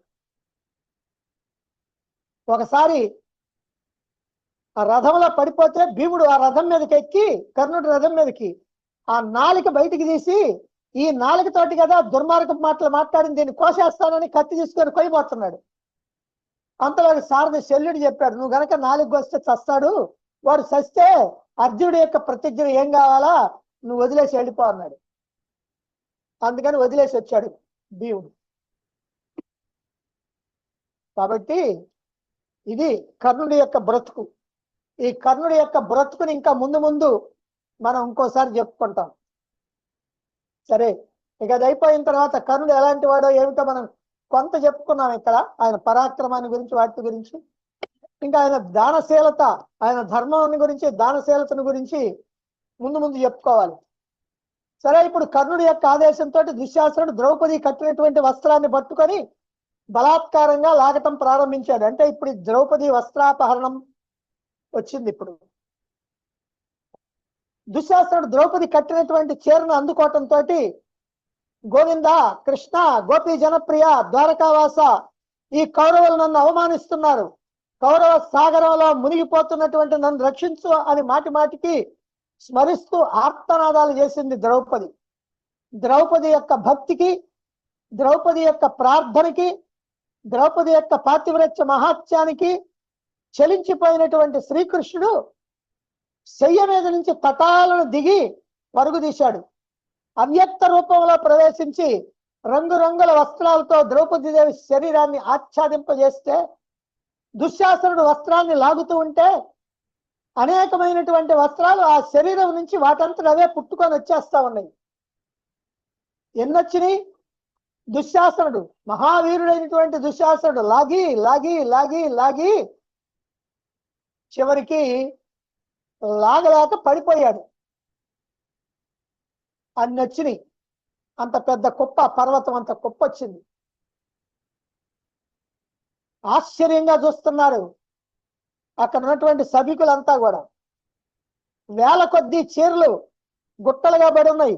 B: ఒకసారి ఆ రథంలో పడిపోతే భీముడు ఆ రథం మీదకి ఎక్కి, కర్ణుడు రథం మీదకి ఆ నాలిక బయటికి తీసి, ఈ నాలుగుతోటి కదా దుర్మార్గపు మాటలు మాట్లాడింది, దీన్ని కోసేస్తానని కత్తి తీసుకొని కొయ్యబోతున్నాడు. అంతలో సారథి శల్యుడు చెప్పాడు, నువ్వు గనక నాలుగు వస్తే చస్తాడు, వాడు చస్తే అర్జునుడి యొక్క ప్రతిజ్ఞ ఏం కావాలా, నువ్వు వదిలేసి వెళ్ళిపో అన్నాడు. అందుకని వదిలేసి వచ్చాడు భీముడు. కాబట్టి ఇది కర్ణుడి యొక్క బ్రతుకు. ఈ కర్ణుడి యొక్క బ్రతుకుని ఇంకా ముందు ముందు మనం ఇంకోసారి చెప్పుకుంటాం. సరే, ఇక అది అయిపోయిన తర్వాత కర్ణుడు ఎలాంటి వాడో ఏమిటో మనం కొంత చెప్పుకున్నాం ఇక్కడ, ఆయన పరాక్రమాన్ని గురించి, వాటి గురించి. ఇంకా ఆయన దానశీలత, ఆయన ధర్మాన్ని గురించి, దానశీలతను గురించి ముందు ముందు చెప్పుకోవాలి. సరే, ఇప్పుడు కర్ణుడి యొక్క ఆదేశంతో దుశ్శాసనుడు ద్రౌపది కట్టినటువంటి వస్త్రాన్ని పట్టుకొని బలాత్కారంగా లాగటం ప్రారంభించాడు. అంటే ఇప్పుడు ద్రౌపది వస్త్రాపహరణం వచ్చింది. ఇప్పుడు దుశ్శాసనుడు ద్రౌపది కట్టినటువంటి చీరను అందుకోవటంతో, గోవింద, కృష్ణ, గోపీ జనప్రియ, ద్వారకావాస, ఈ కౌరవులు నన్ను అవమానిస్తున్నారు, కౌరవ సాగరంలో మునిగిపోతున్నటువంటి నన్ను రక్షించు అని మాటి మాటికి స్మరిస్తూ ఆర్తనాదాలు చేసింది ద్రౌపది. ద్రౌపది యొక్క భక్తికి, ద్రౌపది యొక్క ప్రార్థనకి, ద్రౌపది యొక్క పాతివ్రత్య మహాత్యానికి చలించిపోయినటువంటి శ్రీకృష్ణుడు శయ్య మీద నుంచి తటాలను దిగి పరుగు తీశాడు. అవ్యక్త రూపంలో ప్రవేశించి రంగురంగుల వస్త్రాలతో ద్రౌపది దేవి శరీరాన్ని ఆచ్ఛాదింపజేస్తే, దుశ్శాసనుడు వస్త్రాన్ని లాగుతూ ఉంటే అనేకమైనటువంటి వస్త్రాలు ఆ శరీరం నుంచి వాటంతట అవే పుట్టుకొని వచ్చేస్తా ఉన్నాయి. ఎన్నొచ్చినాయి? దుశ్శాసనుడు, మహావీరుడైనటువంటి దుశ్శాసనుడు లాగి లాగి లాగి లాగి చివరికి లాగలేక పడిపోయాడు. అన్ని వచ్చినాయి. అంత పెద్ద కుప్ప, పర్వతం అంత కుప్ప వచ్చింది. ఆశ్చర్యంగా చూస్తున్నారు అక్కడ ఉన్నటువంటి సభికులంతా కూడా. వేల కొద్దీ చీరలు గుట్టలుగా పడి ఉన్నాయి.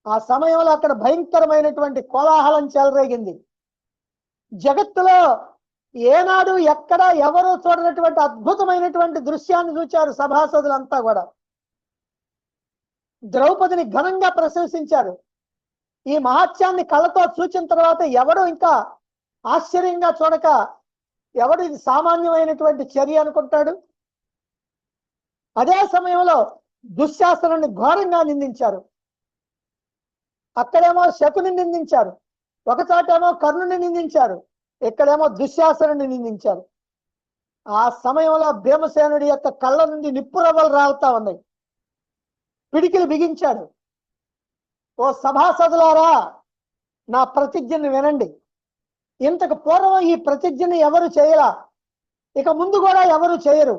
B: ఆ సమయంలో అక్కడ భయంకరమైనటువంటి కోలాహలం చెలరేగింది. జగత్తులో ఏనాడు ఎక్కడ ఎవరు చూడనటువంటి అద్భుతమైనటువంటి దృశ్యాన్ని చూచారు సభాసదులంతా కూడా. ద్రౌపదిని ఘనంగా ప్రశంసించారు. ఈ మహాత్యాన్ని కళ్ళతో చూచిన తర్వాత ఎవడు ఇంకా ఆశ్చర్యంగా చూడక, ఎవడు ఇది సామాన్యమైనటువంటి చర్య అనుకుంటాడు? అదే సమయంలో దుశ్శాసనాన్ని ఘోరంగా నిందించారు. అక్కడేమో శకుని నిందించారు, ఒకచోటేమో కర్ణుని నిందించారు, ఇక్కడేమో దుశ్శాసనుని నిందించారు. ఆ సమయంలో భీమసేనుడి యొక్క కళ్ళ నుండి నిప్పురవ్వలు రాలుతా ఉన్నాయి. పిడికిలు బిగించాడు. ఓ సభాసదులారా, నా ప్రతిజ్ఞని వినండి. ఇంతకు పూర్వం ఈ ప్రతిజ్ఞని ఎవరు చేయలా, ఇక ముందు కూడా ఎవరు చేయరు.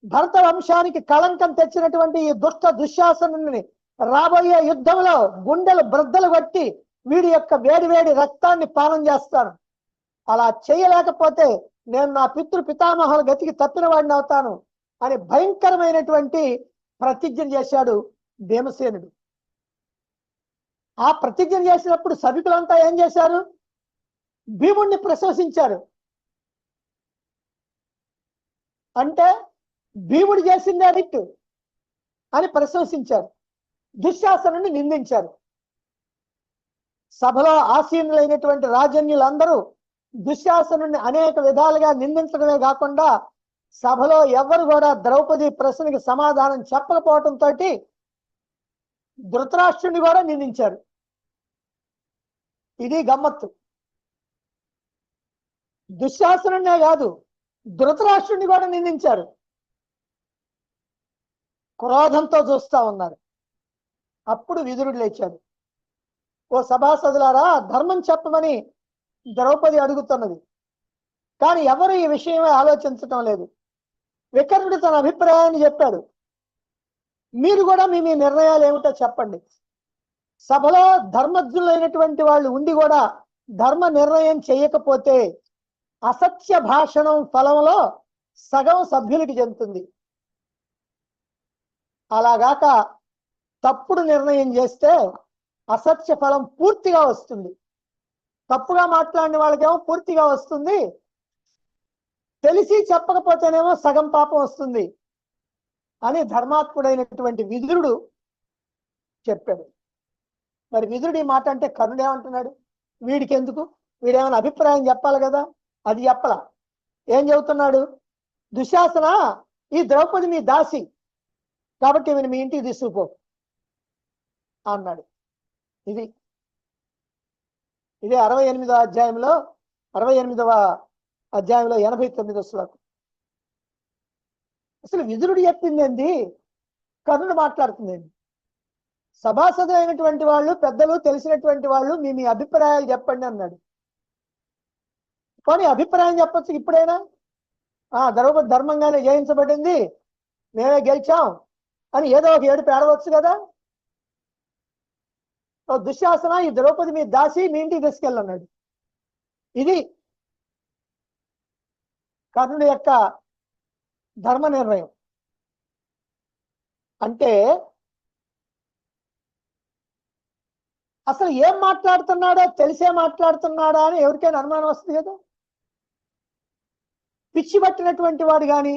B: భరత వంశానికి కళంకం తెచ్చినటువంటి ఈ దుష్ట దుశ్శాసనుని రాబోయే యుద్ధంలో గుండెలు బ్రద్దలు కొట్టి వీడి యొక్క వేడి వేడి రక్తాన్ని పానం చేస్తాను. అలా చేయలేకపోతే నేను నా పితామహుల గతికి తప్పిన వాడిని అవుతాను అని భయంకరమైనటువంటి ప్రతిజ్ఞ చేశాడు భీమసేనుడు. ఆ ప్రతిజ్ఞ చేసినప్పుడు సభికులంతా ఏం చేశారు? భీముడిని ప్రశంసించారు. అంటే భీముడు చేసిందే రైట్ అని ప్రశంసించారు. దుశ్శాసనుని నిందించారు. సభలో ఆసీనులైనటువంటి రాజన్యులందరూ దుశ్శాసనుని అనేక విధాలుగా నిందించడమే కాకుండా సభలో ఎవరు కూడా ద్రౌపది ప్రశ్నకి సమాధానం చెప్పకపోవటంతో ధృతరాష్ట్రుని కూడా నిందించారు. ఇది గమ్మత్తు. దుశ్శాసనునే కాదు, ధృతరాష్ట్రుని కూడా నిందించారు. క్రోధంతో చూస్తా ఉన్నారు. అప్పుడు విదురుడు లేచాడు. ఓ సభాసదులారా, ధర్మం చెప్పమని ద్రౌపది అడుగుతున్నది, కానీ ఎవరు ఈ విషయమే ఆలోచించటం లేదు. వికర్ణుడు తన అభిప్రాయాన్ని చెప్పాడు. మీరు కూడా మీ మీ నిర్ణయాలు ఏమిటో చెప్పండి. సభలో ధర్మజ్ఞులైనటువంటి వాళ్ళు ఉండి కూడా ధర్మ నిర్ణయం చేయకపోతే అసత్య భాషణం ఫలంలో సగం సభ్యులకి చెందుతుంది. అలాగాక తప్పుడు నిర్ణయం చేస్తే అసత్య ఫలం పూర్తిగా వస్తుంది. తప్పుగా మాట్లాడిన వాళ్ళకేమో పూర్తిగా వస్తుంది, తెలిసి చెప్పకపోతేనేమో సగం పాపం వస్తుంది అని ధర్మాత్ముడైనటువంటి విదురుడు చెప్పాడు. మరి విదురుడు ఈ మాట అంటే కర్ణుడు ఏమంటున్నాడు? వీడికి ఎందుకు, వీడేమైనా అభిప్రాయం చెప్పాలి కదా, అది చెప్పలా. ఏం చెబుతున్నాడు? దుశ్శాసన, ఈ ద్రౌపది మీ దాసి కాబట్టి ఈమెను మీ ఇంటికి తీసుకుపో అన్నాడు. ఇదే 68వ అధ్యాయంలో 68వ అధ్యాయంలో 89వ శ్లోకం. అసలు విదురుడు చెప్పింది ఏంది, కర్ణుడు మాట్లాడుతుందండి. సభాసదు అయినటువంటి వాళ్ళు, పెద్దలు, తెలిసినటువంటి వాళ్ళు మీ మీ అభిప్రాయాలు చెప్పండి అన్నాడు. కానీ అభిప్రాయం చెప్పచ్చు ఇప్పుడైనా. ద్రౌపది ధర్మంగానే జయించబడింది, మేమే గెలిచాం అని ఏదో ఒక ఏడుపు ఏడవచ్చు కదా. దుశ్శాసన, ఈ ద్రౌపది మీ దాసి, మీ ఇంటికి తీసుకెళ్ళన్నాడు. ఇది కర్ణుడి యొక్క ధర్మ నిర్ణయం. అంటే అసలు ఏం మాట్లాడుతున్నాడో తెలిసే మాట్లాడుతున్నాడా అని ఎవరికైనా అనుమానం వస్తుంది కదా. పిచ్చి పట్టినటువంటి వాడు కానీ,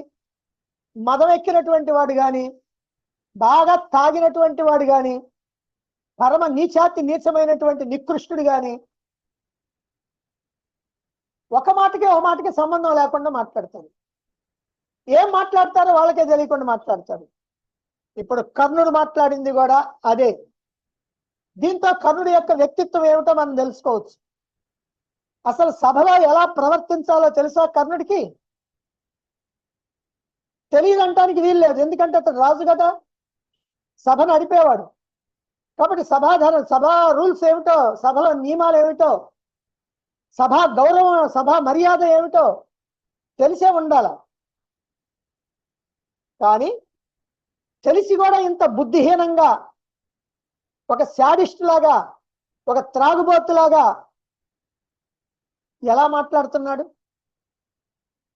B: మదం ఎక్కినటువంటి వాడు కానీ, బాగా తాగినటువంటి వాడు కానీ, పరమ నీచమైనటువంటి నికృష్టుడు కానీ ఒక మాటకి సంబంధం లేకుండా మాట్లాడతారు. ఏం మాట్లాడతారో వాళ్ళకే తెలియకుండా మాట్లాడతారు. ఇప్పుడు కర్ణుడు మాట్లాడింది కూడా అదే. దీంతో కర్ణుడి యొక్క వ్యక్తిత్వం ఏమిటో మనం తెలుసుకోవచ్చు. అసలు సభలో ఎలా ప్రవర్తించాలో తెలుసా కర్ణుడికి? తెలియదంటానికి వీలు లేదు. ఎందుకంటే అతను రాజు కదా, సభ నడిపేవాడు. కాబట్టి సభా రూల్స్ ఏమిటో, సభలో నియమాలు ఏమిటో, సభా గౌరవం, సభా మర్యాద ఏమిటో తెలిసే ఉండాల. కానీ తెలిసి కూడా ఇంత బుద్ధిహీనంగా, ఒక శాడిస్ట్ లాగా, ఒక త్రాగుబోతులాగా ఎలా మాట్లాడుతున్నాడు?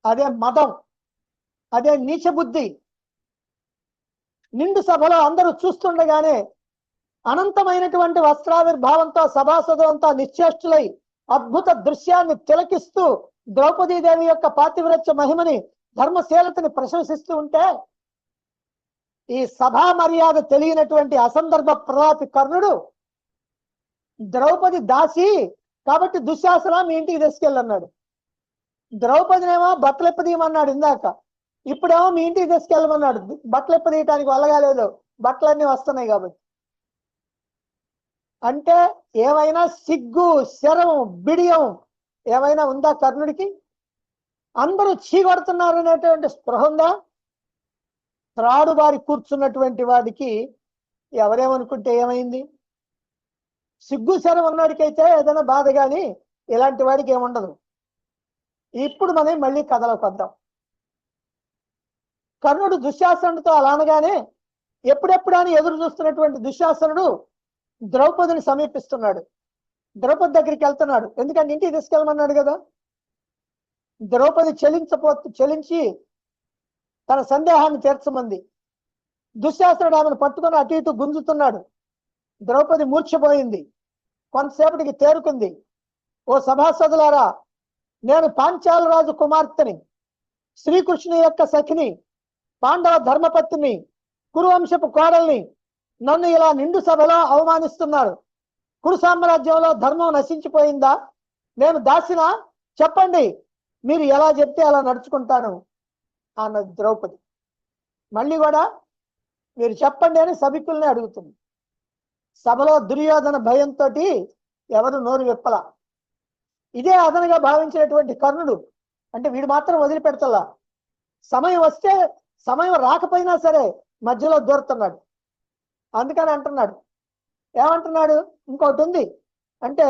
B: అదే మదం, అదే నీచ బుద్ధి. నిండు సభలో అందరూ చూస్తుండగానే అనంతమైనటువంటి వస్త్రావిర్భావంతో సభాసదు అంతా నిశ్చేష్టులై అద్భుత దృశ్యాన్ని తిలకిస్తూ ద్రౌపదీదేవి యొక్క పాతివ్రత్య మహిమని, ధర్మశీలతని ప్రశంసిస్తూ ఉంటే ఈ సభా మర్యాద తెలియనటువంటి అసందర్భ ప్రలాపి కర్ణుడు ద్రౌపది దాసి కాబట్టి దుశ్శాసన మీ ఇంటికి తీసుకెళ్ళన్నాడు. ద్రౌపదినేమో బట్టలు ఎప్పదీయమన్నాడు ఇందాక, ఇప్పుడేమో మీ ఇంటికి తీసుకెళ్ళమన్నాడు. బట్టలు ఎప్పదీయటానికి వల్లగాలేదు, బట్టలన్నీ వస్తున్నాయి కాబట్టి. అంటే ఏమైనా సిగ్గు, శరం, బిడియం ఏమైనా ఉందా కర్ణుడికి? అందరూ చీకొడుతున్నారు అనేటువంటి స్పృహ ఉందా? త్రాడు బారి కూర్చున్నటువంటి వాడికి ఎవరేమనుకుంటే ఏమైంది? సిగ్గు శరం ఉన్నవాడికైతే ఏదైనా బాధ, కానీ ఇలాంటి వాడికి ఏముండదు. ఇప్పుడు మనం మళ్ళీ కథలోకి వద్దాం. కర్ణుడు దుశ్శాసనుడితో అలా అనగానే ఎప్పుడెప్పుడు అని ఎదురు చూస్తున్నటువంటి దుశ్శాసనుడు ద్రౌపదిని సమీపిస్తున్నాడు. ద్రౌపది దగ్గరికి వెళ్తున్నాడు, ఎందుకంటే ఇంటికి తీసుకెళ్ళమన్నాడు కదా. ద్రౌపది చెలించి తన సందేహాన్ని తీర్చమంది. దుశ్శాసనుడు ఆమెను పట్టుకొని అటు ఇటు గుంజుతున్నాడు. ద్రౌపది మూర్ఛపోయింది, కొంతసేపటికి తేరుకుంది. ఓ సభాసదులారా, నేను పాంచాల రాజు కుమార్తెని, శ్రీకృష్ణుని యొక్క సఖిని, పాండవ ధర్మపత్ని, కురువంశపు కోడల్ని. నన్ను ఇలా నిండు సభలో అవమానిస్తున్నారు. కురు సామ్రాజ్యంలో ధర్మం నశించిపోయిందా? నేను దాసినా? చెప్పండి, మీరు ఎలా చెప్తే అలా నడుచుకుంటాను అన్నది ద్రౌపది. మళ్ళీ కూడా మీరు చెప్పండి అని సభికుల్ని అడుగుతుంది. సభలో దుర్యోధన భయంతో ఎవరు నోరు విప్పల. ఇదే అదనగా భావించినటువంటి కర్ణుడు అంటే వీడు మాత్రం వదిలిపెడతలా. సమయం వస్తే, సమయం రాకపోయినా సరే మధ్యలో దూరుతున్నాడు. అందుకని అంటున్నాడు, ఏమంటున్నాడు? ఇంకోటి ఉంది. అంటే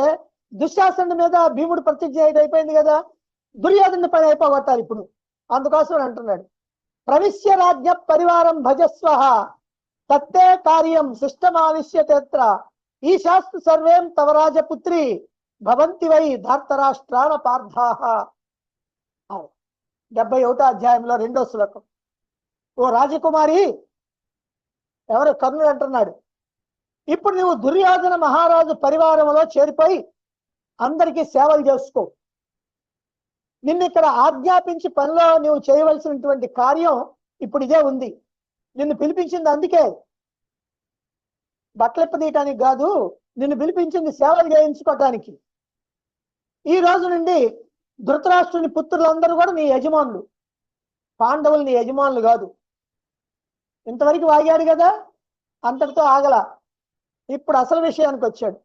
B: దుశ్శాసనుడి మీద భీముడు ప్రతిజ్ఞ అయిపోయింది కదా, దుర్యోధన పని అయిపోగొట్టాలి ఇప్పుడు, అందుకోసం అంటున్నాడు. ప్రవిశ్య రాజ్య పరివారం భజస్వ తత్తే కార్యం శిష్టమావిశ్యతేత్ర ఈ శాస్త్ర సర్వేం తవ రాజపుత్రి భవంతి వై ధార్తరాష్ట్రాన పార్థాః. 71వ అధ్యాయంలో 2వ శ్లోకం. ఓ రాజకుమారి, ఎవరు కర్ణుడు అంటున్నాడు, ఇప్పుడు నువ్వు దుర్యోధన మహారాజు పరివారంలో చేరిపోయి అందరికీ సేవలు చేసుకో. నిన్ను ఇక్కడ ఆజ్ఞాపించి పనిలో నువ్వు చేయవలసినటువంటి కార్యం ఇప్పుడు ఇదే ఉంది. నిన్ను పిలిపించింది అందుకే, బట్టలిప్పదీయటానికి కాదు, నిన్ను పిలిపించింది సేవలు చేయించుకోవటానికి. ఈ రోజు నుండి ధృతరాష్ట్రుని పుత్రులందరూ కూడా నీ యజమానులు, పాండవులు నీ యజమానులు కాదు. ఇంతవరకు వాగాడు కదా, అంతటితో ఆగల. ఇప్పుడు అసలు విషయానికి వచ్చాడు.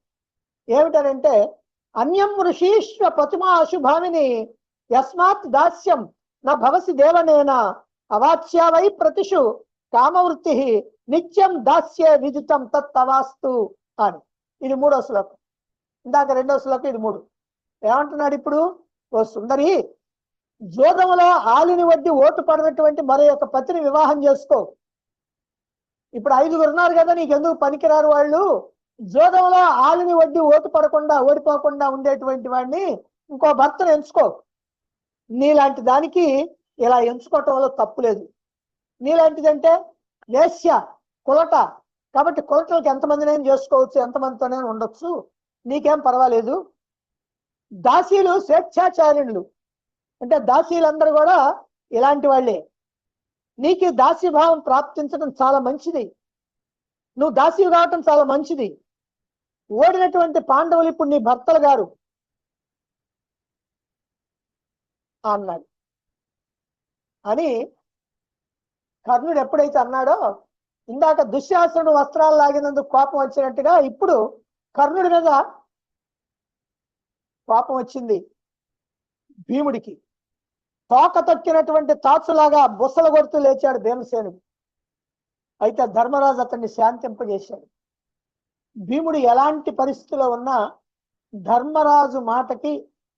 B: ఏమిటనంటే, అన్యం ఋషీశ్వ పతిమా అశుభామిని యస్మాత్ దాస్యం నా భవసి దేవనేన అవాచ్యా వై ప్రతిషు కామవృత్తి నిత్యం దాస్యే విదితం తత్తవాస్తు అని. ఇది 3వ శ్లోకం. ఇందాక 2వ శ్లోకం, ఇది 3. ఏమంటున్నాడు ఇప్పుడు? ఓ సుందరి, జోదములో ఆలిని వడ్డి ఓటు పడినటువంటి మరో యొక్క పతిని వివాహం చేసుకో. ఇప్పుడు 5గురు ఉన్నారు కదా, నీకెందుకు పనికిరారు వాళ్ళు? జోదంలో ఆలిని వడ్డి ఓడిపోకుండా ఉండేటువంటి వాడిని ఇంకో భర్తను ఎంచుకో. నీలాంటి దానికి ఇలా ఎంచుకోవటం వల్ల తప్పులేదు. నీలాంటిదంటే వేశ్య, కులట. కాబట్టి కులటలకు ఎంతమందినైనా చేసుకోవచ్చు, ఎంతమందితోనే ఉండొచ్చు, నీకేం పర్వాలేదు. దాసీలు స్వేచ్ఛాచార్యులు, అంటే దాసీలందరూ కూడా ఇలాంటి వాళ్ళే. నీకు దాసీభావం ప్రాప్తించడం చాలా మంచిది, నువ్వు దాసీ కావటం చాలా మంచిది. ఓడినటువంటి పాండవులు ఇప్పుడు నీ భర్తలు గారు అన్నాడు. అని కర్ణుడు ఎప్పుడైతే అన్నాడో, ఇందాక దుశ్శాసనుడు వస్త్రాలు లాగినందుకు కోపం వచ్చినట్టుగా ఇప్పుడు కర్ణుడి మీద కోపం వచ్చింది భీముడికి. తోక తొక్కినటువంటి తాచులాగా బుసలు కొడుతూ లేచాడు భీమసేనుడు. అయితే ధర్మరాజు అతన్ని శాంతింపజేశాడు. భీముడు ఎలాంటి పరిస్థితిలో ఉన్నా ధర్మరాజు మాటకి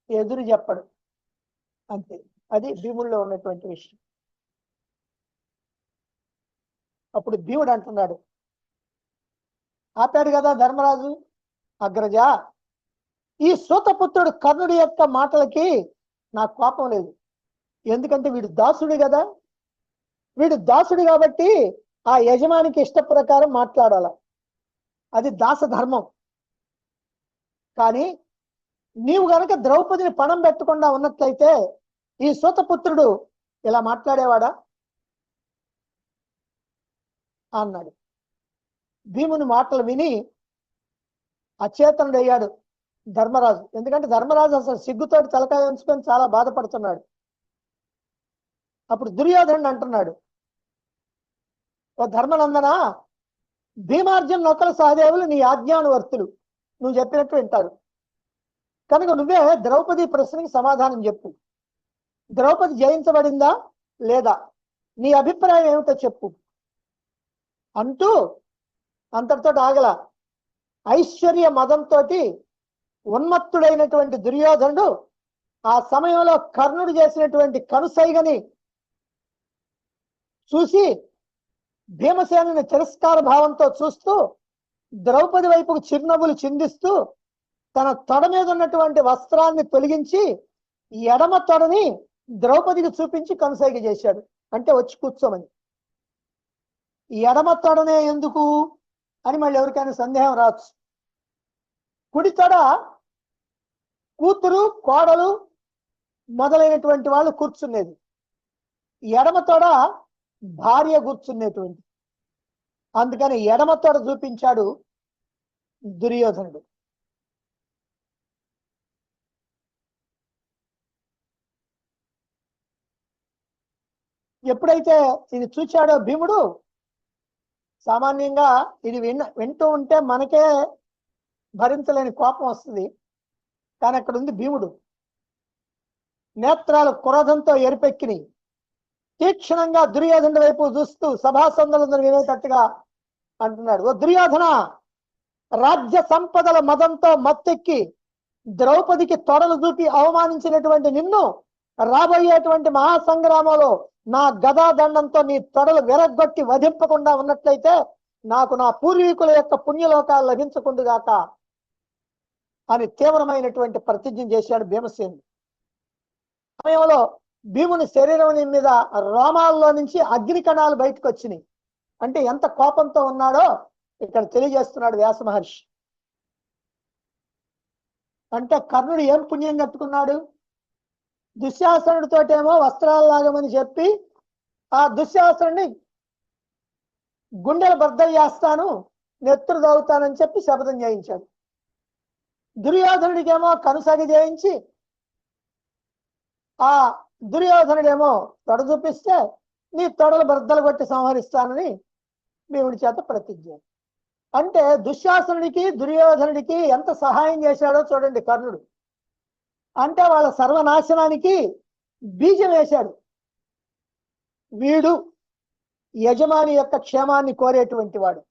B: ఎదురు చెప్పడు, అంతే. అది భీముడిలో ఉన్నటువంటి విషయం. అప్పుడు భీముడు అంటున్నాడు, ఆపాడు కదా ధర్మరాజు, అగ్రజ, ఈ సూతపుత్రుడు కర్ణుడి యొక్క మాటలకి నాకు కోపం లేదు. ఎందుకంటే వీడు దాసుడు కదా, వీడు దాసుడు కాబట్టి ఆ యజమానికి ఇష్ట ప్రకారం మాట్లాడాల, అది దాసధర్మం. కానీ నీవు గనక ద్రౌపదిని పణం పెట్టకుండా ఉన్నట్లయితే ఈ సూతపుత్రుడు ఇలా మాట్లాడేవాడా అన్నాడు. భీముని మాటలు విని అచేతనుడయ్యాడు ధర్మరాజు. ఎందుకంటే ధర్మరాజు అసలు సిగ్గుతోటి తలకాయ ఉంచుకొని చాలా బాధపడుతున్నాడు. అప్పుడు దుర్యోధనుడు అంటున్నాడు, ఓ ధర్మనందన, భీమార్జున నకుల సహదేవులు నీ ఆజ్ఞానువర్తులు, నువ్వు చెప్పినట్టు వింటారు. కనుక నువ్వే ద్రౌపది ప్రశ్నకి సమాధానం చెప్పు. ద్రౌపది జయించబడిందా లేదా, నీ అభిప్రాయం ఏమిటో చెప్పు అంటూ అంతటితో ఆగల. ఐశ్వర్య మదంతో ఉన్మత్తుడైనటువంటి దుర్యోధనుడు ఆ సమయంలో కర్ణుడు చేసినటువంటి కనుసైగని చూసి భీమసేనుని తిరస్కార భావంతో చూస్తూ ద్రౌపది వైపుకు చిరునవ్వులు చిందిస్తూ తన తొడ మీద ఉన్నటువంటి వస్త్రాన్ని తొలగించి ఎడమ తొడని ద్రౌపదికి చూపించి కనుసైగ చేశాడు, అంటే వచ్చి కూర్చోమని. ఎడమ తొడనే ఎందుకు అని మళ్ళీ ఎవరికైనా సందేహం రావచ్చు. కుడి తొడ కూతురు, కోడలు మొదలైనటువంటి వాళ్ళు కూర్చునేది, ఎడమ తొడ భార్య కూర్చునేటువంటి. అందుకని ఎడమ తొడ చూపించాడు దుర్యోధనుడు. ఎప్పుడైతే ఇది చూచాడో భీముడు, సామాన్యంగా ఇది వింటూ ఉంటే మనకే భరించలేని కోపం వస్తుంది, కానీ అక్కడ ఉంది భీముడు. నేత్రాలు క్రోధంతో ఎరిపెక్కిని తీక్షణంగా దుర్యోధనుడి వైపు చూస్తూ సభాసందులందరూ వినేటట్టుగా అంటున్నాడు, ఓ దుర్యోధన, రాజ్య సంపదల మదంతో మత్తెక్కి ద్రౌపదికి తొడలు చూపి అవమానించినటువంటి నిన్ను రాబోయేటువంటి మహాసంగ్రామంలో నా గదా దండంతో నీ తొడలు విరగ్గొట్టి వధింపకుండా ఉన్నట్లయితే నాకు నా పూర్వీకుల యొక్క పుణ్యలోకాలు లభించకుండుగాక అని తీవ్రమైనటువంటి ప్రతిజ్ఞ చేశాడు భీమసేనుడు. సమయంలో భీముని శరీరం మీద రోమాల్లో నుంచి అగ్ని కణాలు బయటకు వచ్చినాయి. అంటే ఎంత కోపంతో ఉన్నాడో ఇక్కడ తెలియజేస్తున్నాడు వ్యాస మహర్షి. అంటే కర్ణుడు ఏం పుణ్యం కట్టుకున్నాడు? దుశ్శాసనుడితోటేమో వస్త్రాలు లాగమని చెప్పి ఆ దుశ్శాసనుడిని గుండెలు బద్దలు చేస్తాను, నెత్తురు దవుతానని చెప్పి శపథం చేయించాడు. దుర్యోధనుడికేమో కనుసగ చేయించి ఆ దుర్యోధనుడేమో తొడ చూపిస్తే నీ తొడలు బద్దలు కొట్టి సంహరిస్తానని భీముడి చేత ప్రతిజ్ఞ. అంటే దుశ్శాసనుడికి దుర్యోధనుడికి ఎంత సహాయం చేశాడో చూడండి కర్ణుడు. అంటే వాళ్ళ సర్వనాశనానికి బీజం వేశాడు. వీడు యజమాని యొక్క క్షేమాన్ని కోరేటువంటి వాడు.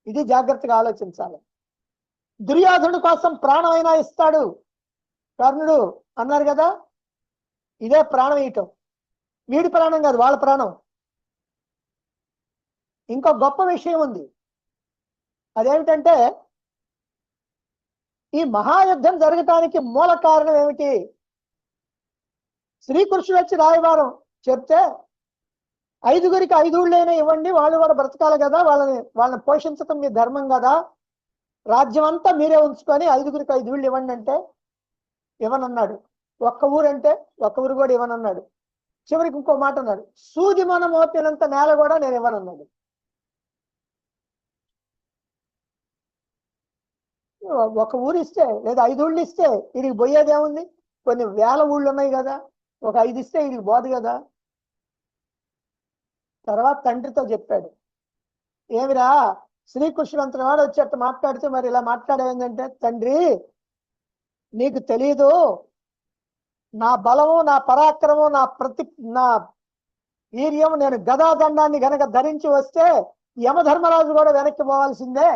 B: ఇది జాగ్రత్తగా ఆలోచించాలి. దుర్యోధనుడి కోసం ప్రాణమైనా ఇస్తాడు కర్ణుడు అన్నారు కదా, ఇదే ప్రాణం ఇయటం. వీడి ప్రాణం కాదు, వాళ్ళ ప్రాణం. ఇంకో గొప్ప విషయం ఉంది. అదేమిటంటే ఈ మహాయుద్ధం జరగటానికి మూల కారణం ఏమిటి? శ్రీకృష్ణుడు వచ్చి రాయబారం చెప్తే 5గురికి 5 ఊళ్ళైనా ఇవ్వండి, వాళ్ళు కూడా బ్రతకాలి కదా, వాళ్ళని పోషించటం మీ ధర్మం కదా, రాజ్యం అంతా మీరే ఉంచుకొని 5గురికి 5 ఊళ్ళు ఇవ్వండి అంటే ఇవ్వనన్నాడు. ఒక్క ఊరు అంటే ఒక్క ఊరు కూడా ఇవ్వనన్నాడు. చివరికి ఇంకో మాట అన్నాడు, సూది మన మోపినంత నేల కూడా నేను ఇవ్వనన్నాడు. ఒక ఊరు ఇస్తే లేదా 5 ఊళ్ళు ఇస్తే వీడికి పోయేదేముంది? కొన్ని వేల ఊళ్ళు ఉన్నాయి కదా, ఒక 5 ఇస్తే వీడికి పోదు కదా. తర్వాత తండ్రితో చెప్పాడు, ఏమిరా శ్రీకృష్ణుడు అంతటి వాడు వచ్చేట్టు మాట్లాడితే మరి ఇలా మాట్లాడేందంటే, తండ్రి నీకు తెలీదు, నా బలము, నా పరాక్రమం, నా వీర్యం, నేను గదాదండాన్ని గనక ధరించి వస్తే యమధర్మరాజు కూడా వెనక్కి పోవాల్సిందే.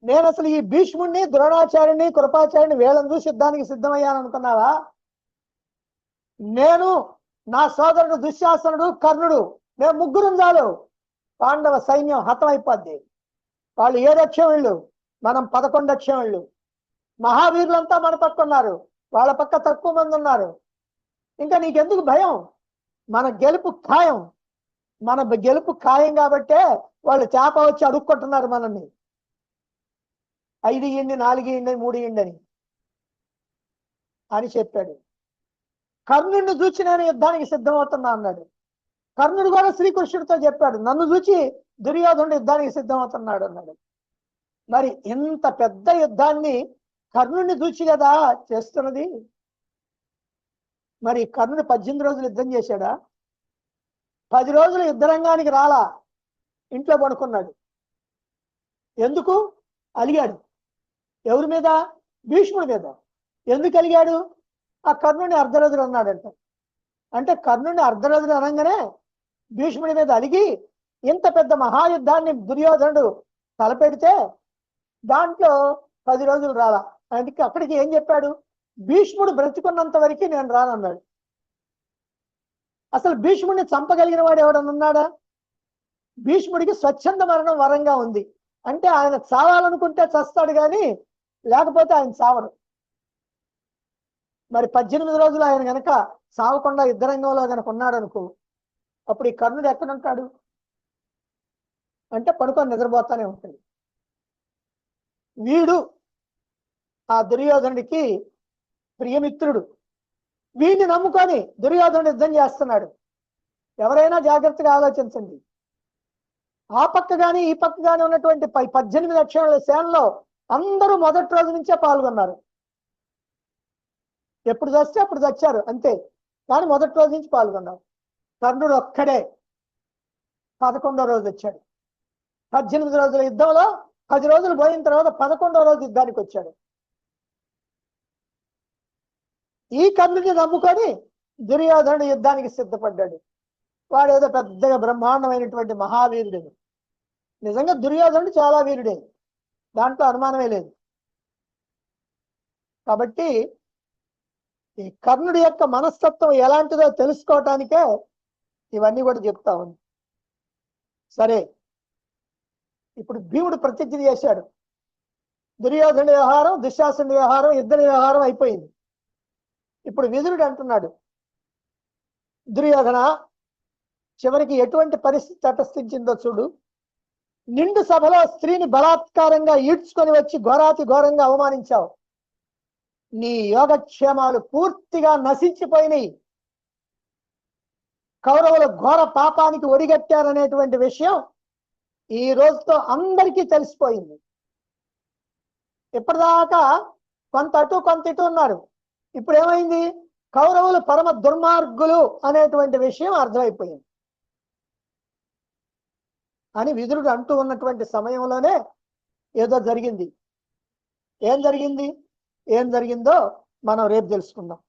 B: నేను అసలు ఈ భీష్ముడిని, ద్రోణాచార్యుని, కృపాచార్యుని వీళ్ళని చూసి యుద్ధానికి సిద్ధమయ్యాను అనుకున్నావా? నేను, నా సోదరుడు దుశ్శాసనుడు, కర్ణుడు, మేము ముగ్గురం చాలు, పాండవ సైన్యం హతమైపోద్ది. వాళ్ళు 7 అక్షముళ్ళు, మనం 11 అక్షముళ్ళు. మహావీరులంతా మన పక్క ఉన్నారు, వాళ్ళ పక్క తక్కువ మంది ఉన్నారు. ఇంకా నీకెందుకు భయం? మన గెలుపు ఖాయం. మన గెలుపు ఖాయం కాబట్టే వాళ్ళు చేప వచ్చి అడుక్కుంటున్నారు మనల్ని. 5 ఇయ్యండి, 4 ఇయ్యండి, 3 ఇయ్యండి అని చెప్పాడు. కర్ణుడిని చూచి నేను యుద్ధానికి సిద్ధమవుతున్నా అన్నాడు. కర్ణుడు కూడా శ్రీకృష్ణుడితో చెప్పాడు, నన్ను చూచి దుర్యోధనుడు యుద్ధానికి సిద్ధమవుతున్నాడు అన్నాడు. మరి ఇంత పెద్ద యుద్ధాన్ని కర్ణుడిని చూచి కదా చేస్తున్నది. మరి కర్ణుడు 18 రోజులు యుద్ధం చేశాడా? 10 రోజులు యుద్ధరంగానికి రాలా, ఇంట్లో పడుకున్నాడు. ఎందుకు? అలిగాడు. ఎవరి మీద? భీష్ముడి మీద. ఎందుకు అలిగాడు? ఆ కర్ణుడిని అర్ధరాజులు అన్నాడంట. అంటే కర్ణుడిని అర్ధరాజులు అనగానే భీష్ముడి మీద అలిగి ఇంత పెద్ద మహాయుద్ధాన్ని దుర్యోధనుడు తలపెడితే దాంట్లో 10 రోజులు రాలా. అందుకే అక్కడికి ఏం చెప్పాడు? భీష్ముడు బ్రతికున్నంత వరకు నేను రానన్నాడు. అసలు భీష్ముడిని చంపగలిగిన వాడు ఎవడనున్నాడా? భీష్ముడికి స్వచ్ఛంద మరణం వరంగా ఉంది. అంటే ఆయన చావాలనుకుంటే చస్తాడు కానీ లేకపోతే ఆయన చావడు. మరి 18 రోజులు ఆయన గనక చావకుండా యుద్ధరంగంలో గనక ఉన్నాడు అనుకో, అప్పుడు ఈ కర్ణుడు ఎక్కడుంటాడు? అంటే పడుకొని నిద్రపోతానే ఉంటాడు. వీడు ఆ దుర్యోధనుడికి ప్రియమిత్రుడు. వీడిని నమ్ముకొని దుర్యోధనుడు యుద్ధం చేస్తున్నాడు. ఎవరైనా జాగ్రత్తగా ఆలోచించండి. ఆ పక్క కానీ ఈ పక్క కానీ ఉన్నటువంటి 18 అక్షరాల సేనలో అందరూ మొదటి రోజు నుంచే పాల్గొన్నారు. ఎప్పుడు చస్తే అప్పుడు చచ్చారు అంతే, కానీ మొదటి రోజు నుంచి పాల్గొన్నారు. కర్ణుడు ఒక్కడే 11వ రోజు వచ్చాడు. 18 రోజుల యుద్ధంలో 10 రోజులు పోయిన తర్వాత 11వ రోజు యుద్ధానికి వచ్చాడు. ఈ కర్ణుడిని నమ్ముకొని దుర్యోధనుడు యుద్ధానికి సిద్ధపడ్డాడు. వాడు ఏదో పెద్దగా బ్రహ్మాండమైనటువంటి మహావీరుడు. నిజంగా దుర్యోధనుడు చాలా వీరుడే, దాంట్లో అనుమానమే లేదు. కాబట్టి ఈ కర్ణుడి యొక్క మనస్తత్వం ఎలాంటిదో తెలుసుకోవటానికే ఇవన్నీ కూడా చెప్తా ఉంది. సరే, ఇప్పుడు భీముడు ప్రతిజ్ఞ చేశాడు. దుర్యోధన వ్యవహారం, దుశ్శాసన వ్యవహారం, ఇద్దరి వ్యవహారం అయిపోయింది. ఇప్పుడు విదురుడు అంటున్నాడు, దుర్యోధన, చివరికి ఎటువంటి పరిస్థితి తటస్థించిందో చూడు. నిండు సభలో స్త్రీని బలాత్కారంగా ఈడ్చుకొని వచ్చి ఘోరాతి ఘోరంగా అవమానించావు. నీ యోగక్షేమాలు పూర్తిగా నశించిపోయినాయి. కౌరవుల ఘోర పాపానికి ఒడిగట్టారనేటువంటి విషయం ఈ రోజుతో అందరికీ తెలిసిపోయింది. ఇప్పటిదాకా కొంత అటు కొంత ఇటు ఉన్నారు. ఇప్పుడు ఏమైంది? కౌరవులు పరమ దుర్మార్గులు అనేటువంటి విషయం అర్థమైపోయింది అని విదురుడు అంటూ ఉన్నటువంటి సమయంలోనే ఏదో జరిగింది. ఏం జరిగింది? ఏం జరిగిందో మనం రేపు తెలుసుకుందాం.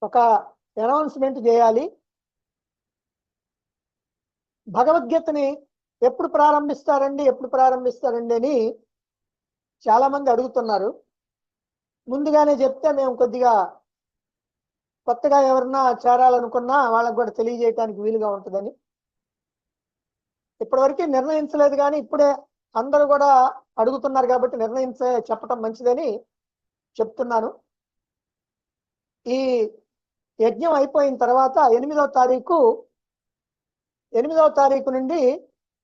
B: ఒక అనౌన్స్మెంట్ చేయాలి. భగవద్గీతని ఎప్పుడు ప్రారంభిస్తారండి అని చాలా మంది అడుగుతున్నారు. ముందుగానే చెప్తే మేము కొద్దిగా కొత్తగా ఎవరన్నా చేరాలనుకున్నా వాళ్ళకు కూడా తెలియజేయడానికి వీలుగా ఉంటుందని. ఇప్పటివరకు నిర్ణయించలేదు, కానీ ఇప్పుడే అందరూ కూడా అడుగుతున్నారు కాబట్టి చెప్పటం మంచిదని చెప్తున్నాను. ఈ యజ్ఞం అయిపోయిన తర్వాత 8వ తారీఖు నుండి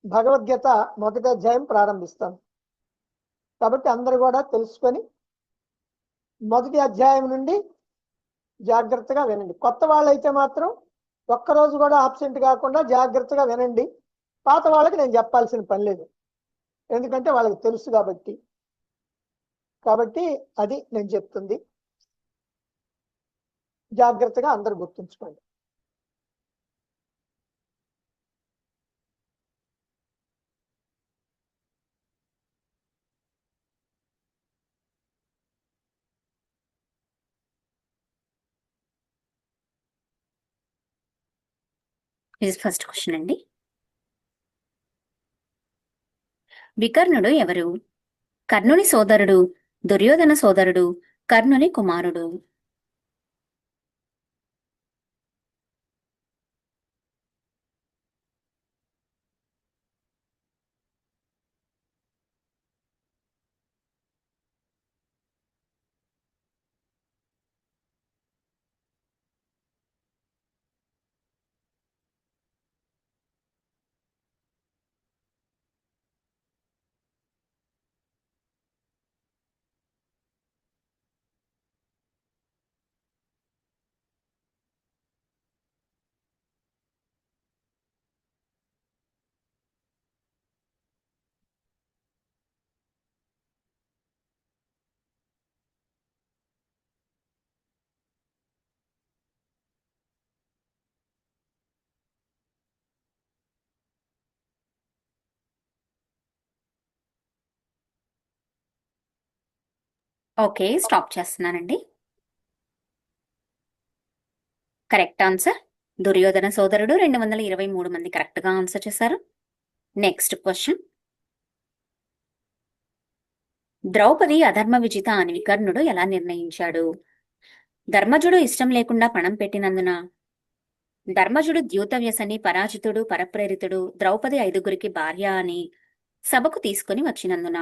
B: భగవద్గీత మొదటి అధ్యాయం ప్రారంభిస్తాం. కాబట్టి అందరూ కూడా తెలుసుకొని మొదటి అధ్యాయం నుండి జాగ్రత్తగా వినండి. కొత్త వాళ్ళైతే మాత్రం ఒక్కరోజు కూడా ఆబ్సెంట్ కాకుండా జాగ్రత్తగా వినండి. పాత వాళ్ళకి నేను చెప్పాల్సిన పని లేదు, ఎందుకంటే వాళ్ళకి తెలుసు కాబట్టి అది నేను చెప్తుంది. జాగ్రత్తగా అందరూ గుర్తుంచుకోండి.
C: ఇది ఫస్ట్ క్వశ్చన్ అండి. వికర్ణుడు ఎవరు? కర్ణుని సోదరుడు, దుర్యోధన సోదరుడు, కర్ణుని కుమారుడు. ఓకే, స్టాప్ చేస్తున్నానండి. కరెక్ట్ ఆన్సర్ దుర్యోధన సోదరుడు. 223 మంది కరెక్ట్ గా ఆన్సర్ చేశారు. Next question. ద్రౌపది అధర్మ విజిత అని వికర్ణుడు ఎలా నిర్ణయించాడు? ధర్మజుడు ఇష్టం లేకుండా పణం పెట్టినందున, ధర్మజుడు ద్యూత వ్యసని, పరాజితుడు, పరప్రేరితుడు, ద్రౌపది 5గురికి భార్య అని సభకు తీసుకుని వచ్చినందున.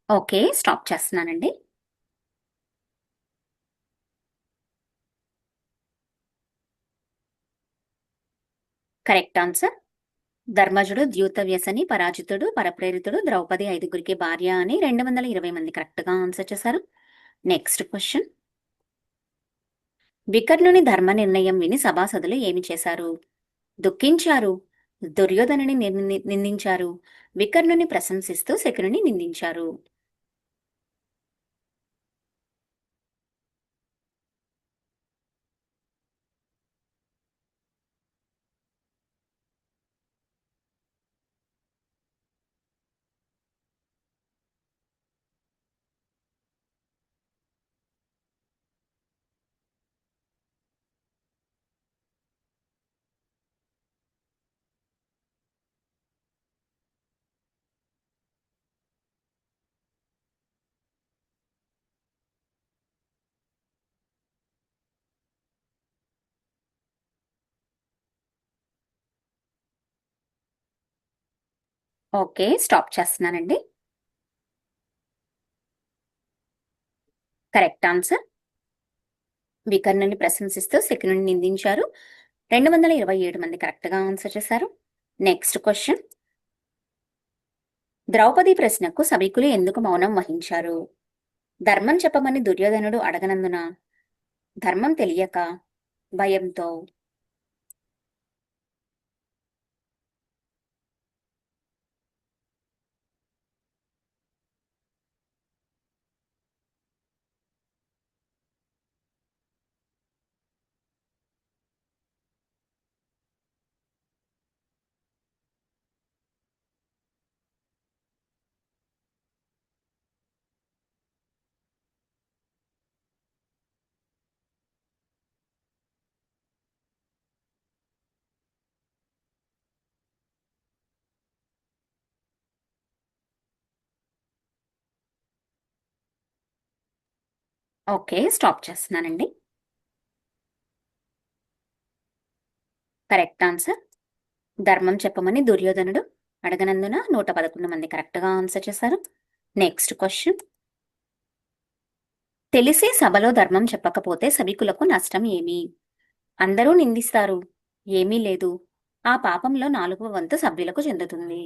C: ఓకే, స్టాప్ చేస్తున్నానండి. Correct answer. ధర్మజుడు ద్యూతవ్యసని పరాజితుడు పరప్రేరితుడు ద్రౌపది ఐదుగురికి భార్య అని 220 మంది కరెక్ట్ గా ఆన్సర్ చేశారు. Next question. వికర్ణుని ధర్మ నిర్ణయం విని సభాసదులు ఏమి చేశారు? దుఃఖించారు, దుర్యోధనుని నిందించారు, వికర్ణుని ప్రశంసిస్తూ శకునుని నిందించారు. ఓకే, స్టాప్ చేస్తున్నానండి. Correct answer. వికర్ణుని ప్రశంసిస్తూ శకునుని నిందించారు. 227 మంది కరెక్ట్ గా ఆన్సర్ చేశారు. Next question. ద్రౌపది ప్రశ్నకు సభికులు ఎందుకు మౌనం వహించారు? ధర్మం చెప్పమని దుర్యోధనుడు అడగనందున, ధర్మం తెలియక, భయంతో. ఓకే, స్టాప్ చేస్తున్నానండి. Correct answer. ధర్మం చెప్పమని దుర్యోధనుడు అడగనందున 111 మంది కరెక్ట్ గా ఆన్సర్ చేశారు. Next question. తెలిసి సభలో ధర్మం చెప్పకపోతే సభికులకు నష్టం ఏమి? అందరూ నిందిస్తారు, ఏమీ లేదు, ఆ పాపంలో 4వ వంతు సభ్యులకు చెందుతుంది.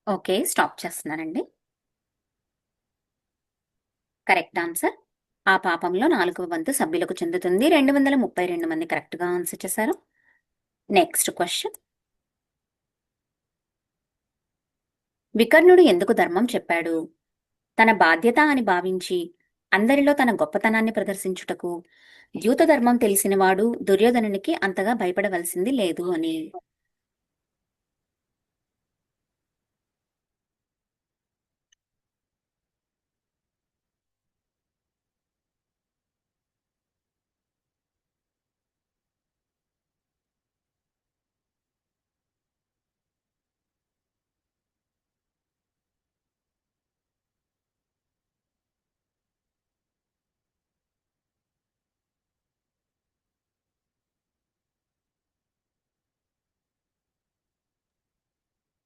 C: ఓకే, స్టాప్ చేస్తున్నానండి. Correct answer. ఆ పాపంలో 4వ వంతు సభ్యులకు చెందుతుంది. 232 మంది కరెక్ట్ గా ఆన్సర్ చేశారు. Next question. వికర్ణుడు ఎందుకు ధర్మం చెప్పాడు? తన బాధ్యత అని భావించి అందరిలో తన గొప్పతనాన్ని ప్రదర్శించుటకు, ద్యూత ధర్మం తెలిసినవాడు దుర్యోధనునికి అంతగా భయపడవలసింది లేదు అని.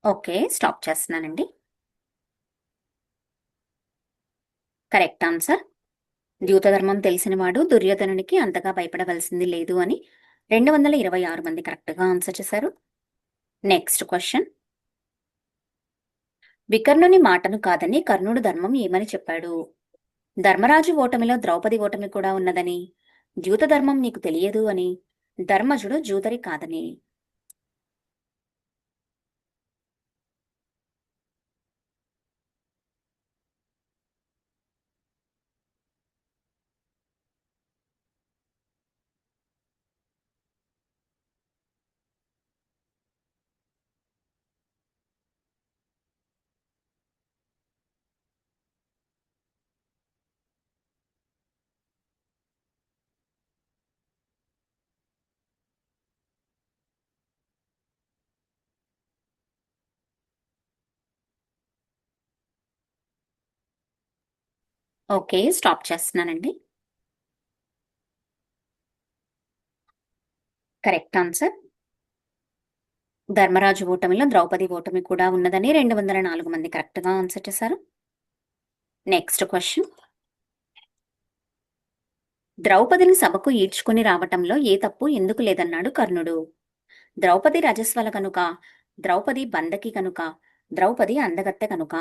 C: ఓకే, స్టాప్ చేస్తున్నానండి. Correct answer. ద్యూత ధర్మం తెలిసినవాడు దుర్యోధనునికి అంతగా భయపడవలసింది లేదు అని 226 మంది కరెక్ట్ గా ఆన్సర్ చేశారు. Next question. వికర్ణుని మాటను కాదని కర్ణుడు ధర్మం ఏమని చెప్పాడు? ధర్మరాజు ఓటమిలో ద్రౌపది ఓటమి కూడా ఉన్నదని, ద్యూత ధర్మం నీకు తెలియదు అని, ధర్మజుడు జూదరి కాదని. ఓకే, స్టాప్ చేస్తున్నానండి. Correct answer. ధర్మరాజు ఓటమిలో ద్రౌపది ఓటమి కూడా ఉన్నదని 204 మంది కరెక్ట్ గా ఆన్సర్ చేశారు. Next question. ద్రౌపదిని సభకు ఈడ్చుకుని రావటంలో ఏ తప్పు ఎందుకు లేదన్నాడు కర్ణుడు? ద్రౌపది రజస్వల కనుక, ద్రౌపది బందకి కనుక, ద్రౌపది అందగత్తె కనుక?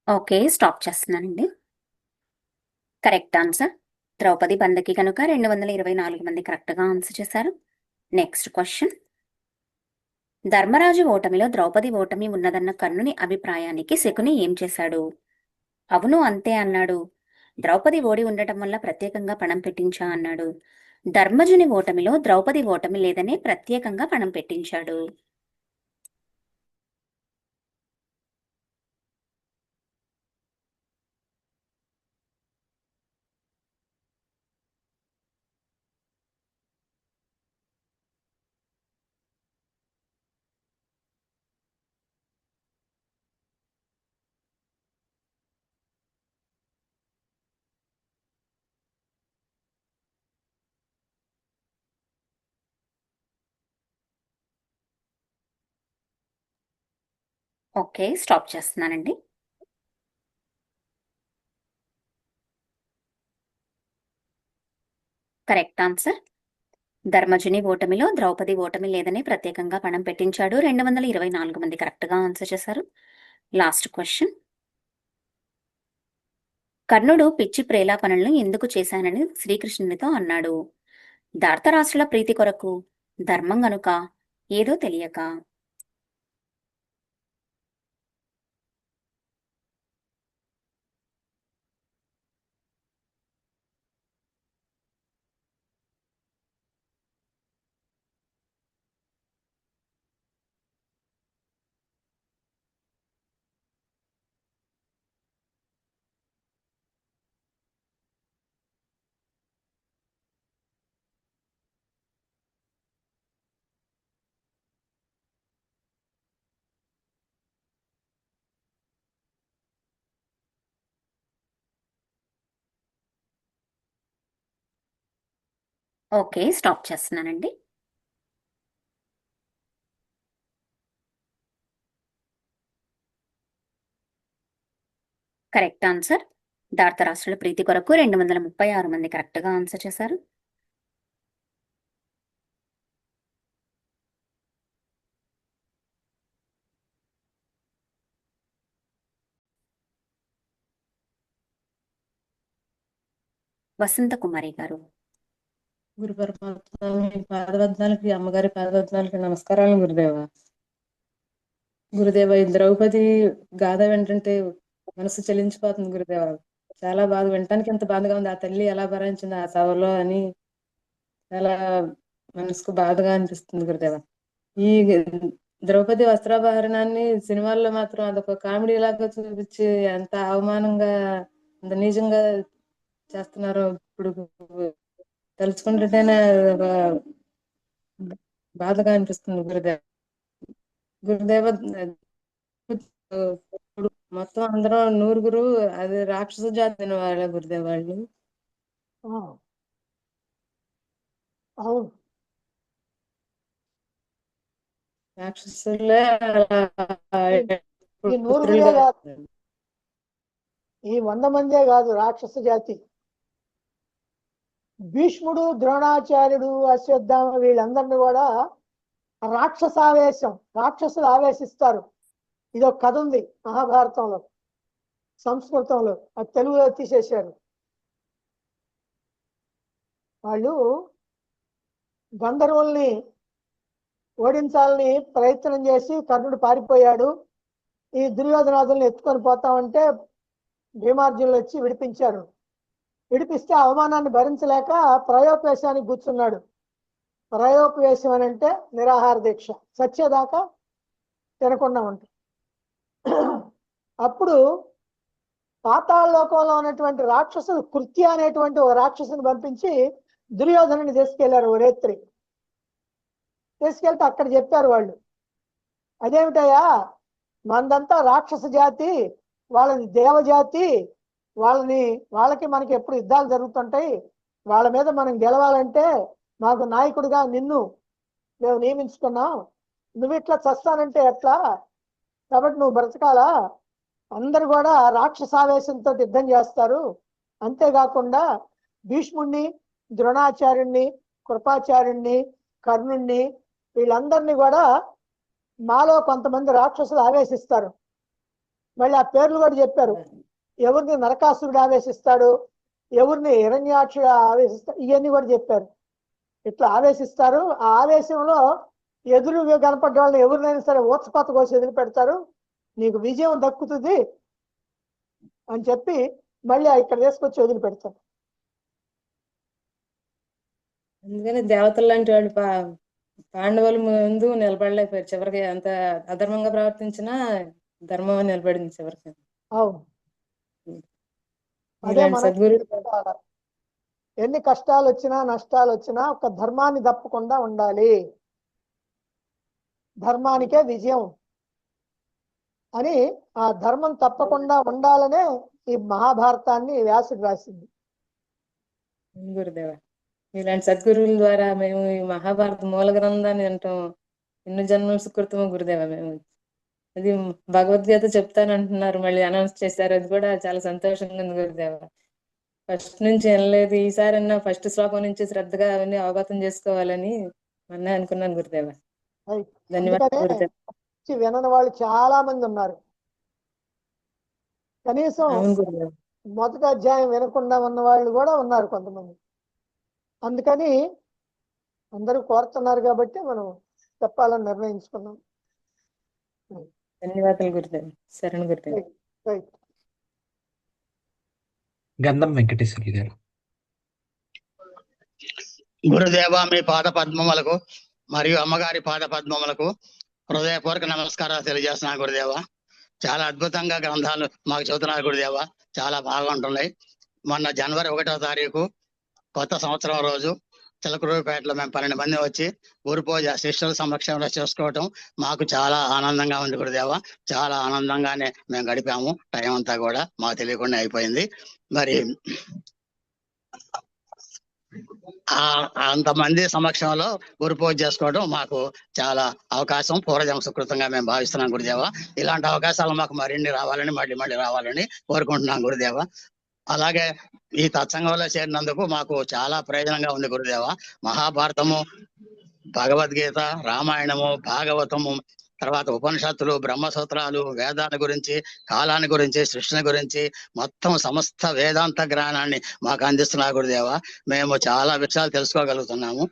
C: ఓకే, స్టాప్ చేస్తున్నానండి. Correct answer. ద్రౌపది బందకి కనుక 224 మంది కరెక్ట్ గా ఆన్సర్ చేశారు. Next question. ధర్మరాజు ఓటమిలో ద్రౌపది ఓటమి ఉన్నదన్న కర్ణుని అభిప్రాయానికి శకుని ఏం చేశాడు? అవును అంతే అన్నాడు, ద్రౌపది ఓడి ఉండటం వల్ల ప్రత్యేకంగా పణం పెట్టించా అన్నాడు, ధర్మజుని ఓటమిలో ద్రౌపది ఓటమి లేదనే ప్రత్యేకంగా పణం పెట్టించాడు. ఓకే, స్టాప్ చేస్తున్నానండి. Correct answer. ధర్మజుని ఓటమిలో ద్రౌపది ఓటమి లేదని ప్రత్యేకంగా పణం పెట్టించాడు. 224 మంది కరెక్ట్ గా ఆన్సర్ చేశారు. Last question. కర్ణుడు పిచ్చి ప్రేలాపనలను ఎందుకు చేశానని శ్రీకృష్ణునితో అన్నాడు? ధార్తరాష్ట్రుల ప్రీతి కొరకు, ధర్మం గనుక, ఏదో తెలియక? ఓకే, స్టాప్ చేస్తున్నానండి. Correct answer. ధార్తరాష్ట్రుల ప్రీతి కొరకు 236 మంది కరెక్ట్ గా ఆన్సర్ చేశారు. వసంత కుమారి గారు.
D: గురు పరమాత్మ మీ పాదవద్నాలకి, అమ్మగారి పాదవద్నాలకి నమస్కారాలు గురుదేవ. గురుదేవ, ఈ ద్రౌపది గాథ వింటుంటే మనసు చెలించిపోతుంది గురుదేవ. చాలా బాధ, వినటానికి ఎంత బాధగా ఉంది. ఆ తల్లి ఎలా భరించింది ఆ సభలో అని చాలా మనసుకు బాధగా అనిపిస్తుంది గురుదేవ. ఈ ద్రౌపది వస్త్రాభరణాన్ని సినిమాల్లో మాత్రం అదొక కామెడీ లాగా చూపించి ఎంత అవమానంగా, అంత నీచంగా చేస్తున్నారో ఇప్పుడు తలుచుకుంటుంటేనే బాధగా అనిపిస్తుంది గురుదేవ. గురుదేవ, ఇప్పుడు మొత్తం అందరూ 100 అది రాక్షస జాతి వాళ్ళ గురుదేవ వాళ్ళు.
B: ఆ, అవును.
D: రాక్షసులే
B: ఈ 100
D: పుత్రులుగా.
B: కాదు, ఈ 100 మందే కాదు రాక్షస జాతి. భీష్ముడు, ద్రోణాచార్యుడు, అశ్వత్థామ వీళ్ళందరినీ కూడా రాక్షసావేశం, రాక్షసులు ఆవేశిస్తారు. ఇదొక కథ ఉంది మహాభారతంలో, సంస్కృతంలో, అది తెలుగులో తీసేశారు. వాళ్ళు గంధర్వుల్ని ఓడించాలని ప్రయత్నం చేసి కర్ణుడు పారిపోయాడు. ఈ దుర్యోధనాదుల్ని ఎత్తుకొని పోతామంటే భీమార్జునులు వచ్చి విడిపించారు. విడిపిస్తే అవమానాన్ని భరించలేక ప్రయోపవేశానికి కూర్చున్నాడు. ప్రయోపవేశం అని అంటే నిరాహార దీక్ష, సత్యదాకా తినకుండా ఉంటాం. అప్పుడు పాతాళ లోకంలో ఉన్నటువంటి రాక్షసులు కృత్య అనేటువంటి ఒక రాక్షసుని పంపించి దుర్యోధనుని తీసుకెళ్లారు ఓ రేత్రి. తీసుకెళ్తే అక్కడ చెప్పారు వాళ్ళు, అదేమిటయ్యా మనదంతా రాక్షస జాతి, వాళ్ళది దేవజాతి, వాళ్ళకి మనకి ఎప్పుడు యుద్ధాలు జరుగుతుంటాయి, వాళ్ళ మీద మనం గెలవాలంటే మాకు నాయకుడిగా నిన్ను మేము నియమించుకున్నాం, నువ్వు ఇట్లా చస్తానంటే ఎట్లా, కాబట్టి నువ్వు బ్రతకాలా, అందరు కూడా రాక్షసావేశంతో యుద్ధం చేస్తారు. అంతేకాకుండా భీష్ముణ్ణి, ద్రోణాచార్యుణ్ణి, కృపాచార్యుణ్ణి, కర్ణుణ్ణి వీళ్ళందరినీ కూడా మాలో కొంతమంది రాక్షసులు ఆవేశిస్తారు. మళ్ళీ ఆ పేర్లు కూడా చెప్పారు, ఎవరిని నరకాసురుడు ఆవేశిస్తాడు, ఎవరిని హిరణ్యాక్షుడు ఆవేశిస్తాడు, ఇవన్నీ కూడా చెప్పారు. ఇట్లా ఆవేశిస్తారు. ఆ ఆవేశంలో ఎదురుగా కనపడ్డ వాళ్ళని ఎవరినైనా సరే ఊచపాత కోసి ఎదురు పెడతారు, నీకు విజయం దక్కుతుంది అని చెప్పి మళ్ళీ ఇక్కడ తీసుకొచ్చి వదిలి పెడతారు.
D: అందుకని దేవతలు లాంటి వాళ్ళు పాండవుల ముందు నిలబడలేకపోయారు. చివరికి అంత అధర్మంగా ప్రవర్తించినా ధర్మం నిలబడింది చివరికి.
B: అవును, అదే
D: ఇలాంటి
B: మనకి
D: సద్గురు
B: ఎన్ని కష్టాలు వచ్చినా నష్టాలు వచ్చినా ఒక ధర్మాన్ని తప్పకుండా ఉండాలి, ధర్మానికే విజయం అని ఆ ధర్మం తప్పకుండా ఉండాలనే ఈ మహాభారతాన్ని వ్యాసుడు రాసింది.
D: గురుదేవ, ఇలాంటి సద్గురువుల ద్వారా మేము ఈ మహాభారత మూల గ్రంథాన్ని వింటాం ఎన్ని జన్మల సుకృతమో గురుదేవ. మేము అది భగవద్గీత చెప్తానంటున్నారు, మళ్ళీ అనౌన్స్ చేశారు, అది కూడా చాలా సంతోషంగా ఉంది గురుదేవ. ఫస్ట్ నుంచి వినలేదు, ఈసారి అన్నా ఫస్ట్ శ్లోకం నుంచి శ్రద్ధగా అవన్నీ అవగతం చేసుకోవాలని మొన్నే అనుకున్నాను గురుదేవ. ధన్యవాదాలు గురుదేవ.
B: వినని వాళ్ళు చాలా మంది ఉన్నారు. కనీసం
D: అవును గురుదేవ.
B: మొదటి అధ్యాయం వినకుండా ఉన్న వాళ్ళు కూడా ఉన్నారు కొంతమంది. అందుకని అందరూ కోరుతున్నారు కాబట్టి మనం చెప్పాలని నిర్ణయించుకున్నాం.
D: ధన్యవాదాలు గురుదేవ. శరణు గురుదేవ.
B: రైట్.
E: గంధం వెంకటేశ్వర్లు గారు.
F: గురుదేవ, మీ పాద పద్మములకు మరియు అమ్మగారి పాద పద్మములకు హృదయపూర్వక నమస్కారాలు తెలియజేస్తున్నా గురుదేవ. చాలా అద్భుతంగా గ్రంథాలు మాకు చెబుతున్నారు గురుదేవ, చాలా బాగుంటున్నాయి. మొన్న జనవరి 1వ తారీఖు కొత్త సంవత్సరం రోజు చిలకలూరుపేటలో మేము 12 మంది వచ్చి గురు పూజ శిష్యుల సమక్షంలో చేసుకోవటం మాకు చాలా ఆనందంగా ఉంది గురుదేవ. చాలా ఆనందంగానే మేము గడిపాము. టైం అంతా కూడా మాకు తెలియకుండా అయిపోయింది. మరి అంతమంది సమక్షంలో గురు పూజ చేసుకోవడం మాకు చాలా అవకాశం, పూర్వజన్మ సుకృతంగా మేము భావిస్తున్నాం గురుదేవ. ఇలాంటి అవకాశాలు మాకు మరిన్ని రావాలని, మళ్ళీ రావాలని కోరుకుంటున్నాం గురుదేవ. అలాగే ఈ తత్సంగంలో చేరినందుకు మాకు చాలా ప్రయోజనంగా ఉంది గురుదేవ. మహాభారతము, భగవద్గీత, రామాయణము, భాగవతము, తర్వాత ఉపనిషత్తులు, బ్రహ్మసూత్రాలు, వేదాల గురించి, కాలాన్ని గురించి, సృష్టిని గురించి మొత్తం సమస్త వేదాంత జ్ఞానాన్ని మాకు అందిస్తున్నారు గురుదేవ. మేము చాలా విషయాలు తెలుసుకోగలుగుతున్నాము.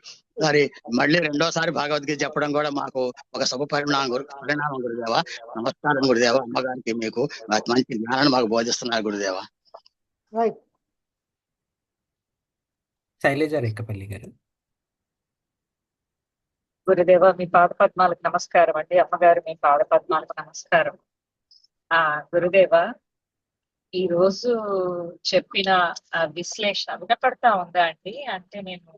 F: మరి మళ్ళీ రెండోసారి భగవద్గీత చెప్పడం కూడా మాకు ఒక శుభ పరిణామం గురుదేవ. నమస్కారం గురుదేవ. అమ్మగారికి మీకు మంచి జ్ఞానాన్ని మాకు బోధిస్తున్నారు గురుదేవ.
E: శైలజ రేఖపల్లి గారు.
G: గురుదేవ, మీ పాద పద్మాలకు నమస్కారం అండి. అమ్మగారు, మీ పాద పద్మాలకు నమస్కారం. గురుదేవ, ఈ రోజు చెప్పిన విశ్లేషణ వినపడతా ఉందా అండి? అంటే నేను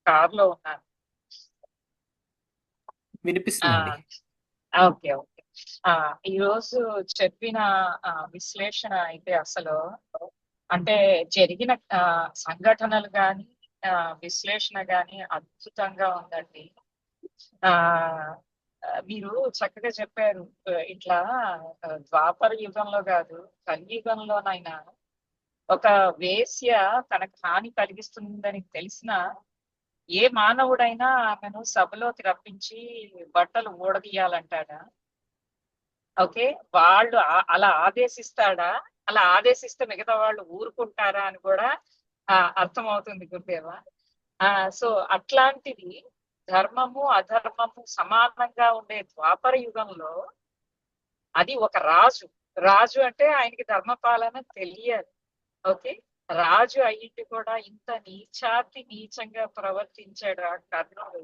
G: కారులో ఉన్నాను.
E: వినిపిస్తుంది.
G: ఓకే. ఈ రోజు చెప్పిన విశ్లేషణ అయితే అసలు అంటే జరిగిన సంఘటనలు గాని విశ్లేషణ గాని అద్భుతంగా ఉందండి. మీరు చక్కగా చెప్పారు. ఇట్లా ద్వాపర యుగంలో కాదు, కలియుగంలోనైనా ఒక వేశ్య తనకు హాని కలిగిస్తుందని తెలిసిన ఏ మానవుడైనా ఆమెను సభలోకి రప్పించి బట్టలు ఊడదీయాలంటాడా? ఓకే, వాళ్ళు అలా ఆదేశిస్తాడా? అలా ఆదేశిస్తే మిగతా వాళ్ళు ఊరుకుంటారా అని కూడా అర్థమవుతుంది గురుదేవా. సో అట్లాంటిది ధర్మము అధర్మము సమానంగా ఉండే ద్వాపర యుగంలో అది ఒక రాజు. రాజు అంటే ఆయనకి ధర్మపాలన తెలియదు. ఓకే, రాజు అయ్యింటి కూడా ఇంత నీచంగా ప్రవర్తించాడు ఆ కర్ణుడు.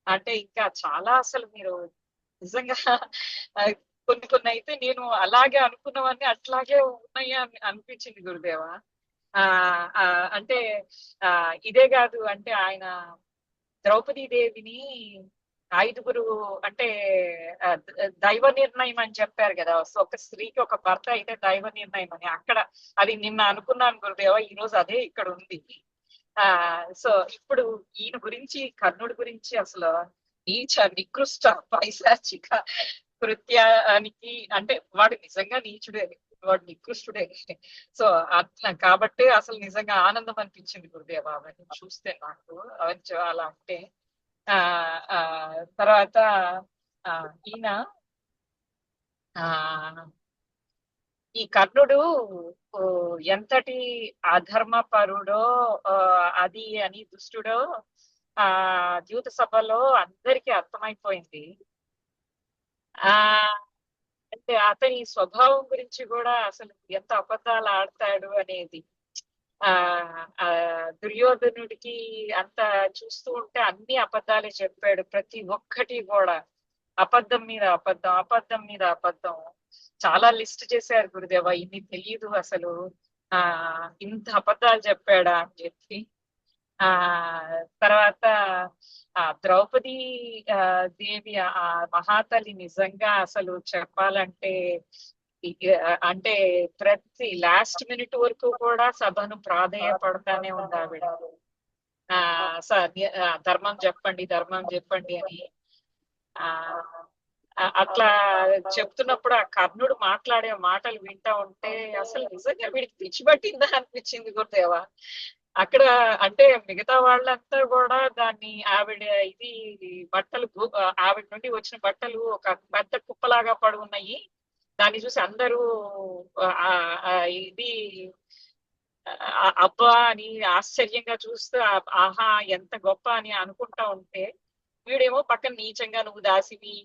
G: అంటే ఇంకా చాలా అసలు మీరు నిజంగా కొన్ని అయితే నేను అలాగే అనుకున్నవన్నీ అట్లాగే ఉన్నాయి అని అనిపించింది గురుదేవా. అంటే ఇదే కాదు, అంటే ఆయన ద్రౌపదీదేవిని 5గురు అంటే దైవ నిర్ణయం అని చెప్పారు కదా. సో ఒక స్త్రీకి ఒక భర్త అయితే దైవ నిర్ణయం అని, అక్కడ అది నిన్న అనుకున్నాను గురుదేవా, ఈ రోజు అదే ఇక్కడ ఉంది. సో ఇప్పుడు ఈయన గురించి, కర్ణుడి గురించి అసలు నికృష్ట పైశాచిక కృత్యానికి, అంటే వాడు నిజంగా నీచుడే, వాడు నికృష్టుడే. సో అట్లా కాబట్టి అసలు నిజంగా ఆనందం అనిపించింది గురుదేవ అవన్నీ చూస్తే, నాకు అవన్నీ అలా అంటే. తర్వాత ఈయన ఈ కర్ణుడు ఎంతటి అధర్మపరుడో అది అని దుష్టుడో ద్యూత సభలో అందరికీ అర్థమైపోయింది. అంటే అతని స్వభావం గురించి కూడా అసలు ఎంత అబద్ధాలు ఆడతాడు అనేది. దుర్యోధనుడికి అంత చూస్తూ ఉంటే అన్ని అబద్ధాలే చెప్పాడు, ప్రతి ఒక్కటి కూడా అబద్ధం మీద అబద్ధం, అబద్ధం మీద అబద్ధం. చాలా లిస్ట్ చేశారు గురుదేవ, ఇన్ని తెలియదు అసలు ఇంత అబద్ధాలు చెప్పాడా అని చెప్పి. తర్వాత ద్రౌపది దేవి ఆ మహాతల్లి నిజంగా అసలు చెప్పాలంటే అంటే ప్రతి లాస్ట్ మినిట్ వరకు కూడా సభను ప్రాధేయపడతానే ఉంది ఆవిడ. ధర్మం చెప్పండి, ధర్మం చెప్పండి అని. అట్లా చెప్తున్నప్పుడు ఆ కర్ణుడు మాట్లాడే మాటలు వింటా ఉంటే అసలు నిజంగా వీడికి పిచ్చి పట్టిందా అనిపించింది గురుదేవా. అక్కడ అంటే మిగతా వాళ్ళంతా కూడా దాన్ని ఆవిడ ఇది బట్టలు, ఆవిడ నుండి వచ్చిన బట్టలు ఒక పెద్ద కుప్పలాగా పడి ఉన్నాయి, దాన్ని చూసి అందరూ ఇది అబ్బా అని ఆశ్చర్యంగా చూస్తూ ఆహా ఎంత గొప్ప అని అనుకుంటా ఉంటే, వీడేమో పక్కన నీచంగా నువ్వు దాసివి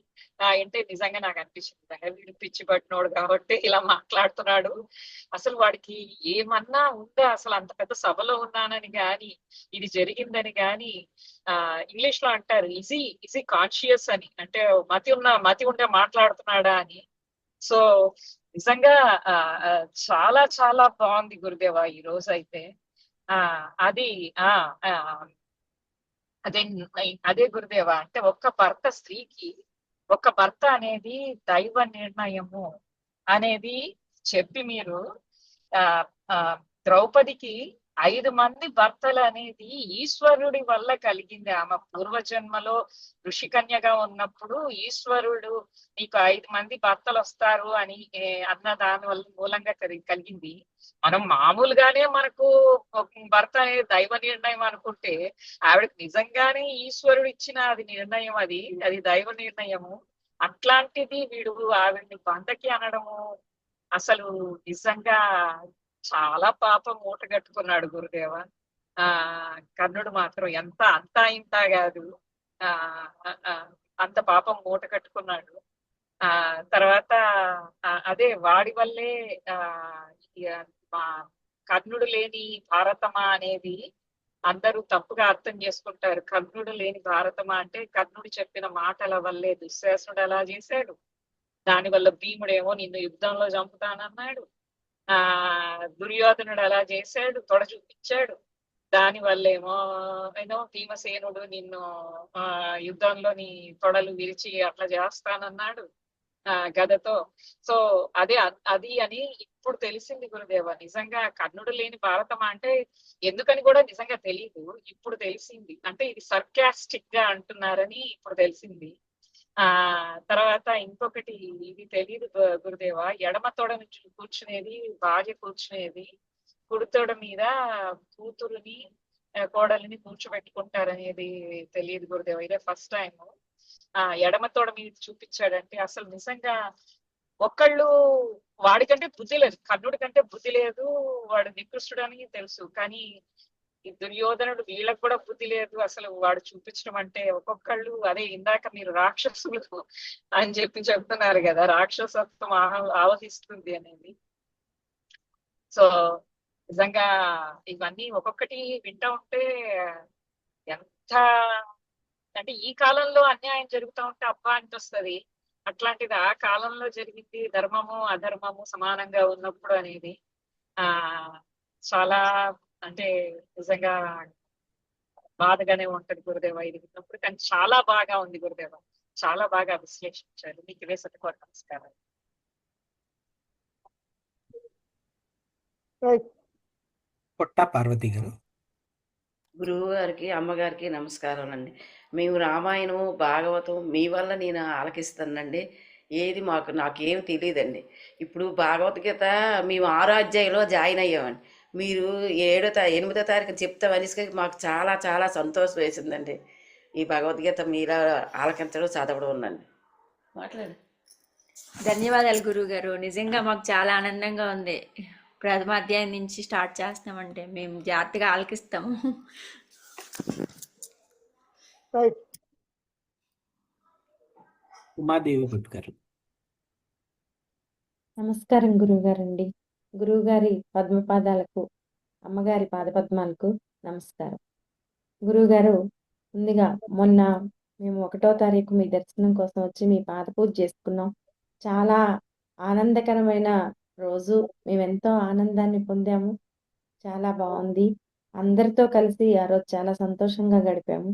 G: అంటే నిజంగా నాకు అనిపించింది వీడు పిచ్చి పట్టినోడు కాబట్టి ఇలా మాట్లాడుతున్నాడు. అసలు వాడికి ఏమన్నా ఉందా అసలు? అంత పెద్ద సభలో ఉన్నానని గాని, ఇది జరిగిందని గాని, ఇంగ్లీష్ లో అంటారు ఈజీ కాన్షియస్ అని, అంటే మతి ఉండే మాట్లాడుతున్నాడా అని. సో నిజంగా చాలా చాలా బాగుంది గురుదేవా ఈ రోజు అయితే. అది అదే గురుదేవా, అంటే ఒక్క భర్త స్త్రీకి ఒక భర్త అనేది దైవ నిర్ణయము అనేది చెప్పి మీరు ద్రౌపదికి 5 మంది భర్తలు అనేది ఈశ్వరుడి వల్ల కలిగింది. ఆమె పూర్వజన్మలో ఋషికన్యగా ఉన్నప్పుడు ఈశ్వరుడు నీకు 5 మంది భర్తలు వస్తారు అని అన్న దాని వల్ల మూలంగా కలిగింది. మనం మామూలుగానే మనకు భర్త అనేది దైవ నిర్ణయం అనుకుంటే, ఆవిడకి నిజంగానే ఈశ్వరుడు ఇచ్చిన అది నిర్ణయం, అది దైవ నిర్ణయము. అట్లాంటిది వీడు ఆవిడ్ని బంధకి అనడము అసలు నిజంగా చాలా పాపం మూటగట్టుకున్నాడు గురుదేవ. కర్ణుడు మాత్రం అంతా ఇంత కాదు, అంత పాపం మూట కట్టుకున్నాడు. తర్వాత అదే వాడి వల్లే కర్ణుడు లేని భారతమా అనేది అందరూ తప్పుగా అర్థం చేసుకుంటారు. కర్ణుడు లేని భారతమా అంటే కర్ణుడు చెప్పిన మాటల వల్లే దుశ్శాసనుడు అలా చేశాడు, దానివల్ల భీముడేమో నిన్ను యుద్ధంలో చంపుతానన్నాడు, దుర్యోధనుడు అలా చేశాడు, తొడ చూపించాడు, దాని వల్లేమో భీమసేనుడు నిన్ను యుద్ధంలో నీ తొడలు విరిచి అట్లా చేస్తానన్నాడు గదతో. సో అది అని ఇప్పుడు తెలిసింది గురుదేవ. నిజంగా కర్ణుడు లేని భారతం అంటే ఎందుకని కూడా నిజంగా తెలియదు, ఇప్పుడు తెలిసింది. అంటే ఇది సర్కాస్టిక్ గా అంటున్నారని ఇప్పుడు తెలిసింది. తర్వాత ఇంకొకటి ఇది తెలియదు గురుదేవ, ఎడమ తొడ నుంచి కూర్చునేది భార్య కూర్చునేది, కుడితోడ మీద కూతురుని కోడలిని కూర్చోబెట్టుకుంటారనేది తెలియదు గురుదేవ. ఇదే ఫస్ట్ టైం ఎడమ తోడ మీద చూపించాడంటే అసలు నిజంగా ఒకళ్ళు వాడికంటే బుద్ధి లేదు, కర్ణుడి కంటే బుద్ధి లేదు, వాడు నికృష్టుడని తెలుసు, కానీ ఈ దుర్యోధనుడు వీళ్ళకి కూడా బుద్ధి లేదు. అసలు వాడు చూపించడం అంటే ఒక్కొక్కళ్ళు అదే ఇందాక మీరు రాక్షసులు అని చెప్తున్నారు కదా, రాక్షసత్వం ఆవహిస్తుంది అనేది. సో నిజంగా ఇవన్నీ ఒక్కొక్కటి వింటా ఉంటే ఎంత అంటే ఈ కాలంలో అన్యాయం జరుగుతూ ఉంటే అబ్బా అనిపిస్తుంది. అట్లాంటిది ఆ కాలంలో జరిగింది, ధర్మము అధర్మము సమానంగా ఉన్నప్పుడు అనేది చాలా అంటే నిజంగా బాధగానే ఉంటది గురుదేవ ఇది విన్నప్పుడు. కానీ చాలా బాగా ఉంది గురుదేవ, చాలా బాగా విశ్లేషించారు. మీకు ఇవే సత్యకోట నమస్కారం.
E: పొట్టా పార్వతి గారు.
H: గురువు గారికి అమ్మగారికి నమస్కారం అండి. మేము రామాయణము భాగవతం మీ వల్ల నేను ఆలకిస్తానండి. ఏది నాకేం తెలియదండి. ఇప్పుడు భగవద్గీత మేము 6వ అధ్యాయంలో జాయిన్ అయ్యామండి. మీరు 8వ తారీఖు చెప్తామని మాకు చాలా చాలా సంతోషం వేసిందండి. ఈ భగవద్గీత మీరు ఆలకించడం చదవడం ఉందండి. మాట్లాడు.
I: ధన్యవాదాలు గురువు గారు. నిజంగా మాకు చాలా ఆనందంగా ఉంది. ప్రథమ అధ్యాయం నుంచి స్టార్ట్ చేస్తామంటే మేము జాగ్రత్తగా ఆలకిస్తాము.
E: ఉమాదేవి భట్ గారు.
J: నమస్కారం గురువుగారండి. గురువుగారి పద్మపాదాలకు, అమ్మగారి పాదపద్మాలకు నమస్కారం. గురువుగారు, ముందుగా మొన్న మేము 1వ తారీఖు మీ దర్శనం కోసం వచ్చి మీ పాద పూజ చేసుకున్నాం. చాలా ఆనందకరమైన రోజు, మేమెంతో ఆనందాన్ని పొందాము. చాలా బాగుంది. అందరితో కలిసి ఆ రోజు చాలా సంతోషంగా గడిపాము.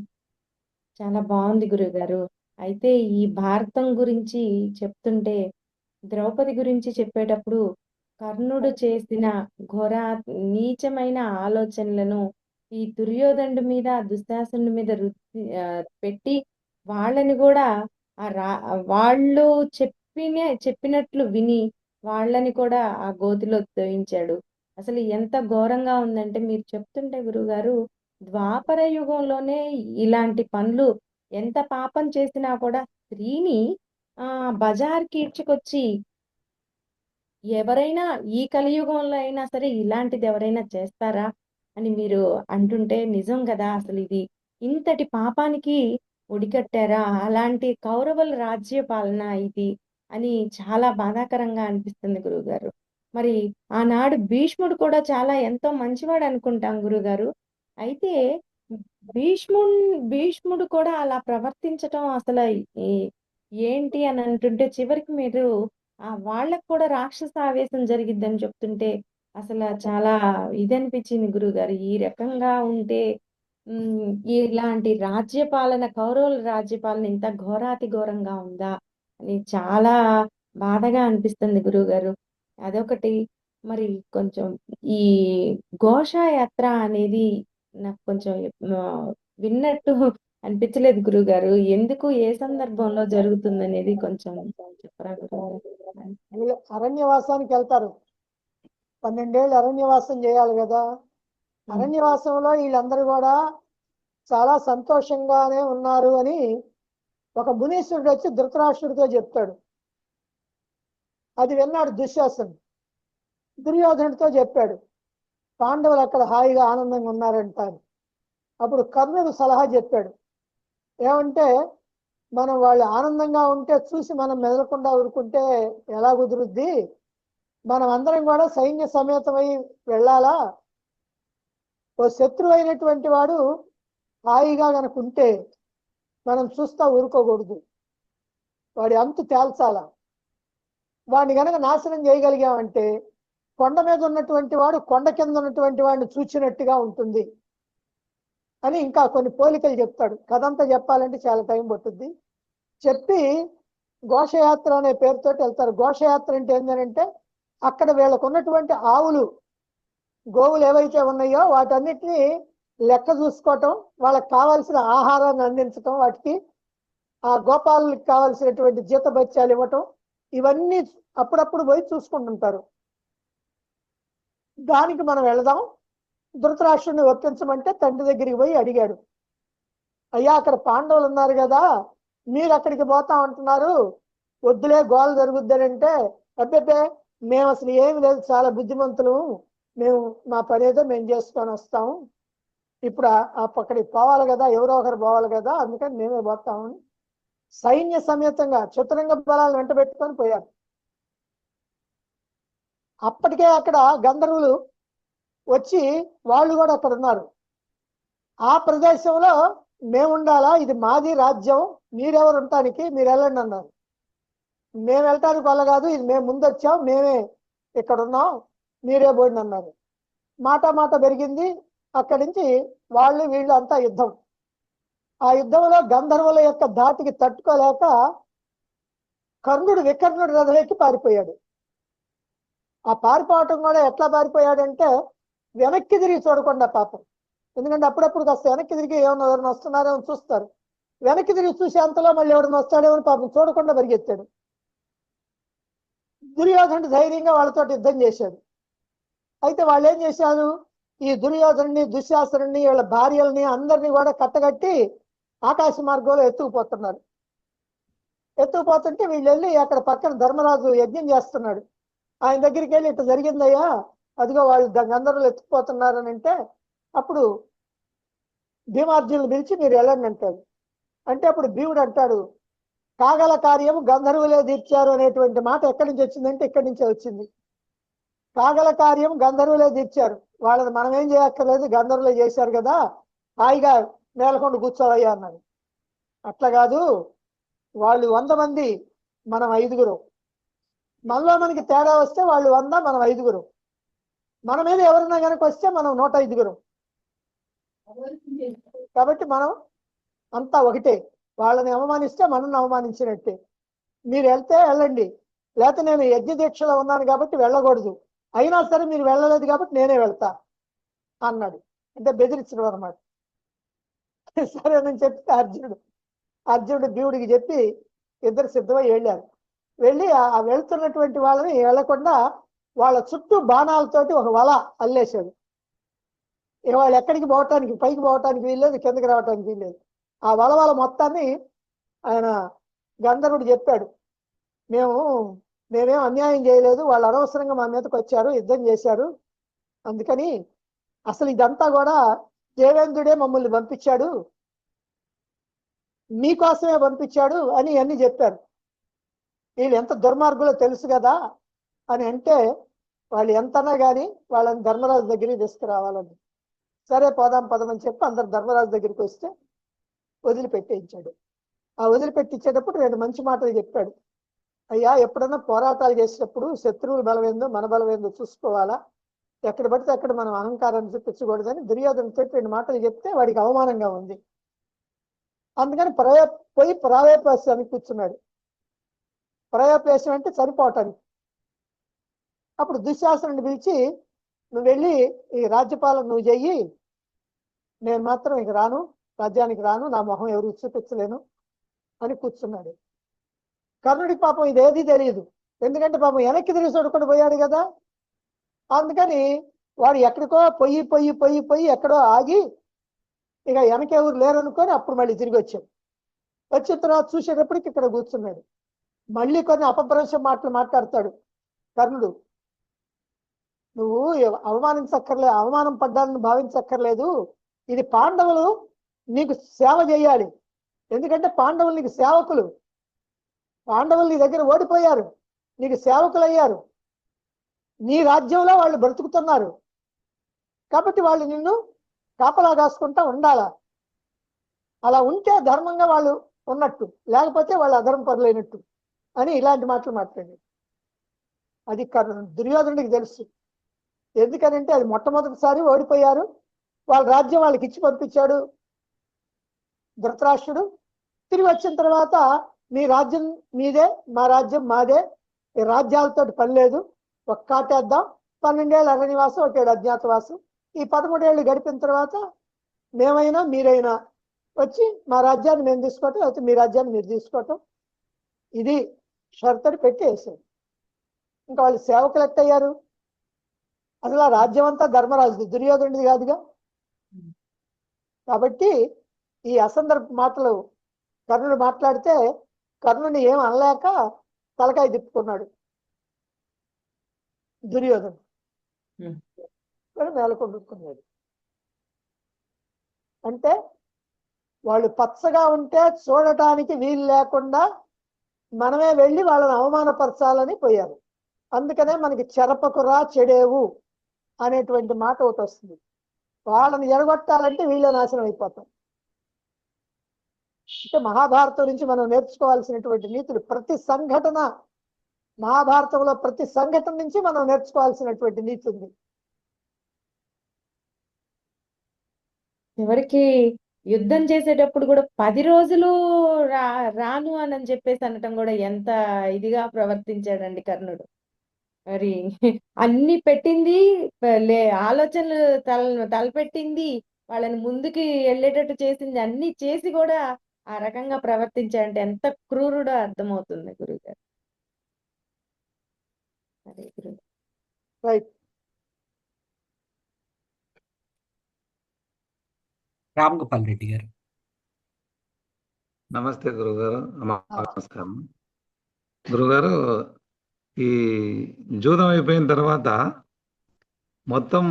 J: చాలా బాగుంది గురువుగారు. అయితే ఈ భారతం గురించి చెప్తుంటే, ద్రౌపది గురించి చెప్పేటప్పుడు కర్ణుడు చేసిన ఘోర నీచమైన ఆలోచనలను ఈ దుర్యోధనుడి మీద, దుశ్శాసనుడి మీద పెట్టి వాళ్ళని కూడా వాళ్ళు చెప్పినట్లు విని వాళ్ళని కూడా ఆ గోతిలో తోయించాడు. అసలు ఎంత ఘోరంగా ఉందంటే, మీరు చెప్తుంటే గురువుగారు, ద్వాపర యుగంలోనే ఇలాంటి పనులు, ఎంత పాపం చేసినా కూడా స్త్రీని బజార్కి ఈడ్చుకొచ్చి ఎవరైనా ఈ కలియుగంలో అయినా సరే ఇలాంటిది ఎవరైనా చేస్తారా అని మీరు అంటుంటే నిజం కదా. అసలు ఇది ఇంతటి పాపానికి ఒడికట్టారా? అలాంటి కౌరవుల రాజ్య పాలన ఇది అని చాలా బాధాకరంగా అనిపిస్తుంది గురువుగారు. మరి ఆనాడు భీష్ముడు కూడా చాలా ఎంతో మంచివాడు అనుకుంటాం గురుగారు. అయితే భీష్ముడు కూడా అలా ప్రవర్తించటం అసలు ఏంటి అని అంటుంటే, చివరికి మీరు వాళ్ళకు కూడా రాక్షస ఆవేశం జరిగిద్దని చెప్తుంటే అసలు చాలా ఇది అనిపించింది గురుగారు. ఈ రకంగా ఉంటే ఇలాంటి రాజ్యపాలన, కౌరవుల రాజ్యపాలన ఇంత ఘోరాతి ఘోరంగా ఉందా అని చాలా బాధగా అనిపిస్తుంది గురువుగారు. అదొకటి. మరి కొంచెం ఈ ఘోషయాత్ర అనేది నాకు కొంచెం విన్నట్టు అనిపించలేదు గురువుగారు. ఎందుకు, ఏ సందర్భంలో జరుగుతుంది అనేది కొంచెం చెప్పరా గురువుగారు?
B: అరణ్యవాసానికి వెళ్తారు. 12 ఏళ్ళు అరణ్యవాసం చేయాలి కదా. అరణ్యవాసంలో వీళ్ళందరూ కూడా చాలా సంతోషంగానే ఉన్నారు అని ఒక మునీశ్వరుడు వచ్చి ధృతరాష్ట్రుడితో చెప్తాడు. అది విన్నాడు దుశ్శాసనుడు. దుర్యోధనుడితో చెప్పాడు, పాండవులు అక్కడ హాయిగా ఆనందంగా ఉన్నారంటారు. అప్పుడు కర్ణుడు సలహా చెప్పాడు, ఏమంటే మనం వాళ్ళు ఆనందంగా ఉంటే చూసి మనం మెదలకుండా ఊరుకుంటే ఎలా కుదురుద్ది, మనం అందరం కూడా సైన్య సమేతమై వెళ్ళాలా. ఓ శత్రువు అయినటువంటి వాడు హాయిగా కనుక ఉంటే మనం చూస్తా ఊరుకోకూడదు, వాడి అంతు తేల్చాలా. వాడిని కనుక నాశనం చేయగలిగామంటే కొండ మీద ఉన్నటువంటి వాడు కొండ కింద ఉన్నటువంటి వాడిని చూచినట్టుగా ఉంటుంది అని ఇంకా కొన్ని పోలికలు చెప్తాడు. కథంతా చెప్పాలంటే చాలా టైం పట్టుద్ది. చెప్పి ఘోషయాత్ర అనే పేరుతో వెళ్తారు. ఘోషయాత్ర అంటే ఏంటంటే అక్కడ వీళ్ళకు ఉన్నటువంటి ఆవులు, గోవులు ఏవైతే ఉన్నాయో వాటన్నిటిని లెక్క చూసుకోవటం, వాళ్ళకి కావాల్సిన ఆహారాన్ని అందించటం, వాటికి ఆ గోపాలకు కావాల్సినటువంటి జీతభత్యాలు ఇవ్వటం, ఇవన్నీ అప్పుడప్పుడు పోయి చూసుకుంటుంటారు. దానికి మనం వెళదాం, ధృతరాష్ట్రుడిని ఒప్పించమంటే తండ్రి దగ్గరికి పోయి అడిగాడు, అయ్యా అక్కడ పాండవులు ఉన్నారు కదా, మీరు అక్కడికి పోతా అంటున్నారు, వద్దులే గోల జరుగుద్దానంటే, అబ్బే మేము అసలు ఏమి లేదు, చాలా బుద్ధిమంతులు, మేము మా పని ఏదో మేము చేసుకొని వస్తాము, ఇప్పుడు అక్కడికి పోవాలి కదా, ఎవరో ఒకరు పోవాలి కదా, అందుకని మేమే పోతామని సైన్య సమేతంగా చతురంగ బలాలను వెంట పెట్టుకొని పోయారు. అప్పటికే అక్కడ గంధర్వులు వచ్చి వాళ్ళు కూడా అక్కడ ఉన్నారు. ఆ ప్రదేశంలో మేము ఉండాలా, ఇది మాది రాజ్యం, మీరెవరు ఉండటానికి, మీరు వెళ్ళండి అన్నారు. మేము వెళ్ళటానికి వల్ల కాదు, ఇది మేము ముందు వచ్చాం, మేమే ఇక్కడ ఉన్నాం, మీరే పోండి అన్నారు. మాట పెరిగింది. అక్కడి నుంచి వాళ్ళు వీళ్ళు అంతా యుద్ధం. ఆ యుద్ధంలో గంధర్వుల యొక్క ధాటికి తట్టుకోలేక కర్ణుడు వికర్ణుడు రథం ఎక్కి పారిపోయాడు. ఆ పారిపోవటం కూడా ఎట్లా పారిపోయాడంటే వెనక్కి తిరిగి చూడకుండా పాపం. ఎందుకంటే అప్పుడప్పుడు కాస్త వెనక్కి తిరిగి ఎవరైనా వస్తున్నారేమో చూస్తారు. వెనక్కి తిరిగి చూసే అంతలో మళ్ళీ ఎవరైనా వస్తాడేమో పాపం చూడకుండా పరిగెత్తాడు. దుర్యోధనుడు ధైర్యంగా వాళ్ళతో యుద్ధం చేశాడు. అయితే వాళ్ళు ఏం చేశారు, ఈ దుర్యోధనుని, దుశ్శాసనుని, వీళ్ళ భార్యల్ని అందరినీ కూడా కట్టగట్టి ఆకాశ మార్గంలో ఎత్తుకుపోతున్నారు. ఎత్తుకుపోతుంటే వీళ్ళు వెళ్ళి అక్కడ పక్కన ధర్మరాజు యజ్ఞం చేస్తున్నాడు. ఆయన దగ్గరికి వెళ్ళి ఇట్లా జరిగిందయ్యా, అదిగో వాళ్ళు గంధర్వులు ఎత్తుకుపోతున్నారని అంటే, అప్పుడు భీమార్జునులు పిలిచి మీరు వెళ్ళండి అంటాడు. అంటే అప్పుడు భీముడు అంటాడు, కాగల కార్యము గంధర్వులే తీర్చారు అనేటువంటి మాట ఎక్కడి నుంచి వచ్చిందంటే ఇక్కడి నుంచే వచ్చింది. కాగల కార్యం గంధర్వులే తీర్చారు, వాళ్ళని మనం ఏం చేయక్కర్లేదు, గంధర్వులే చేశారు కదా, హాయిగా నేలకొండ కూర్చోవయ్యా అన్నాడు. అట్లా కాదు, వాళ్ళు 100 మంది, మనం 5గురు, మనలో మనకి తేడా వస్తే వాళ్ళు 100, మనం 5గురు, మన మీద ఎవరైనా కనుక వస్తే మనం 105గురు, కాబట్టి మనం అంతా ఒకటే, వాళ్ళని అవమానిస్తే మనల్ని అవమానించినట్టే. మీరు వెళ్తే వెళ్ళండి, లేకపోతే నేను యజ్ఞ దీక్షలో ఉన్నాను కాబట్టి వెళ్ళకూడదు, అయినా సరే మీరు వెళ్ళలేదు కాబట్టి నేనే వెళ్తా అన్నాడు. అంటే బెదిరించడం అనమాట. సరేనని చెప్పి అర్జునుడు భీముడికి చెప్పి ఇద్దరు సిద్ధమై వెళ్ళారు. వెళ్ళి ఆ వెళ్తున్నటువంటి వాళ్ళని వెళ్లకుండా వాళ్ళ చుట్టూ బాణాలతోటి ఒక వల అల్లేశాడు. వాళ్ళు ఎక్కడికి పోవటానికి, పైకి పోవటానికి వీల్లేదు, కిందకి రావటానికి వీల్లేదు. ఆ వల మొత్తాన్ని ఆయన గంధర్వుడు చెప్పాడు, మేమేం అన్యాయం చేయలేదు, వాళ్ళు అనవసరంగా మా మీదకి వచ్చారు, యుద్ధం చేశారు, అందుకని అసలు ఇదంతా కూడా దేవేంద్రుడే మమ్మల్ని పంపించాడు, మీకోసమే పంపించాడు అని అన్ని చెప్పారు. వీళ్ళు ఎంత దుర్మార్గులో తెలుసు కదా అని అంటే, వాళ్ళు ఎంతన్నా కానీ వాళ్ళని ధర్మరాజు దగ్గరికి తీసుకురావాలని, సరే పదమని చెప్పి అందరు ధర్మరాజు దగ్గరికి వస్తే వదిలిపెట్టేయించాడు. ఆ వదిలిపెట్టించేటప్పుడు 2 మంచి మాటలు చెప్పాడు. అయ్యా, ఎప్పుడన్నా పోరాటాలు చేసేటప్పుడు శత్రువుల బలం ఏందో మన బలం ఏందో చూసుకోవాలా, ఎక్కడ పడితే అక్కడ మనం అహంకారాన్ని చూపించకూడదని దుర్యోధనతో 2 మాటలు చెప్తే వాడికి అవమానంగా ఉంది. అందుకని పోయి ప్రాయోపేశానికి కూర్చున్నాడు. ప్రాయోపేశం అంటే చనిపోవటానికి. అప్పుడు దుశ్శాసనుడిని పిలిచి, నువ్వు వెళ్ళి ఈ రాజ్యపాలన నువ్వు చెయ్యి, నేను మాత్రం ఇక రాను, రాజ్యానికి రాను, నా మొహం ఎవరు చూపించలేను అని కూర్చున్నాడు. కర్ణుడికి పాపం ఇదేది తెలియదు, ఎందుకంటే పాపం వెనక్కి తిరిగి చూడకుండా పోయాడు కదా. అందుకని వాడు ఎక్కడికో పొయ్యి ఎక్కడో ఆగి ఇక వెనకెవరు లేరనుకొని అప్పుడు మళ్ళీ తిరిగి వచ్చాడు. వచ్చిన తర్వాత చూసేటప్పటికి ఇక్కడ కూర్చున్నాడు. మళ్ళీ కొన్ని అపభ్రంశ మాటలు మాట్లాడతాడు కర్ణుడు. నువ్వు అవమానం పడ్డాలని భావించక్కర్లేదు, ఇది పాండవులు నీకు సేవ చేయాలి, ఎందుకంటే పాండవులు నీకు సేవకులు, పాండవులు నీ దగ్గర ఓడిపోయారు, నీకు సేవకులు అయ్యారు, నీ రాజ్యంలో వాళ్ళు బ్రతుకుతున్నారు, కాబట్టి వాళ్ళు నిన్ను కాపలా కాసుకుంటా ఉండాలా, అలా ఉంటే ధర్మంగా వాళ్ళు ఉన్నట్టు, లేకపోతే వాళ్ళు అధర్మ పరులైనట్టు అని ఇలాంటి మాటలు మాట్లాడాడు. అది దుర్యోధనుడికి తెలుసు. ఎందుకనంటే అది మొట్టమొదటిసారి ఓడిపోయారు, వాళ్ళ రాజ్యం వాళ్ళకి ఇచ్చి పంపించాడు ధృతరాష్ట్రుడు. తిరిగి వచ్చిన తర్వాత మీ రాజ్యం మీదే, మా రాజ్యం మాదే, ఈ రాజ్యాలతో పని లేదు, ఒక్కాటేద్దాం, 12 ఏళ్ళ అరణ్యవాసం, 1 ఏడు అజ్ఞాతవాసం, ఈ 13 ఏళ్ళు గడిపిన తర్వాత మేమైనా మీరైనా వచ్చి మా రాజ్యాన్ని మేము తీసుకోవటం, లేకపోతే మీ రాజ్యాన్ని మీరు తీసుకోవటం, ఇది షరతుని పెట్టి వేసాడు. ఇంకా వాళ్ళు సేవకులు ఎట్టయ్యారు, అసలు ఆ రాజ్యం అంతా ధర్మరాజుది, దుర్యోధనుడిది కాదుగా. కాబట్టి ఈ అసందర్భ మాటలు కర్ణుడు మాట్లాడితే కర్ణుని ఏం అనలేక తలకాయ తిప్పుకున్నాడు దుర్యోధనుడు. మేలకొండుకున్నాడు. అంటే వాళ్ళు పచ్చగా ఉంటే చూడటానికి వీలు లేకుండా మనమే వెళ్ళి వాళ్ళని అవమానపరచాలని పోయారు. అందుకనే మనకి చెరపకురా చెడేవు అనేటువంటి మాట ఒకటి వస్తుంది. వాళ్ళని ఎడగొట్టాలంటే వీళ్ళే నాశనం అయిపోతాం. అంటే మహాభారతం నుంచి మనం నేర్చుకోవాల్సినటువంటి నీతులు, ప్రతి సంఘటన మహాభారతంలో ప్రతి సంఘటన నుంచి మనం నేర్చుకోవాల్సినటువంటి నీతి ఉంది.
J: చివరికి యుద్ధం చేసేటప్పుడు కూడా 10 రోజులు రాను అని చెప్పేసి అనటం కూడా ఎంత ఇదిగా ప్రవర్తించాడండి కర్ణుడు. మరి అన్ని పెట్టింది, ఆలోచనలు తలపెట్టింది, వాళ్ళని ముందుకి వెళ్ళేటట్టు చేసింది, అన్ని చేసి కూడా ఆ రకంగా ప్రవర్తించాడంటే ఎంత క్రూరుడో అర్థమవుతుంది గురుగారు. అదే గురు.
B: రైట్.
E: రామ్ గోపాల్ రెడ్డి గారు.
K: నమస్తే గురుగారు. నమస్కారం గురుగారు. ఈ జూదం అయిపోయిన తర్వాత మొత్తం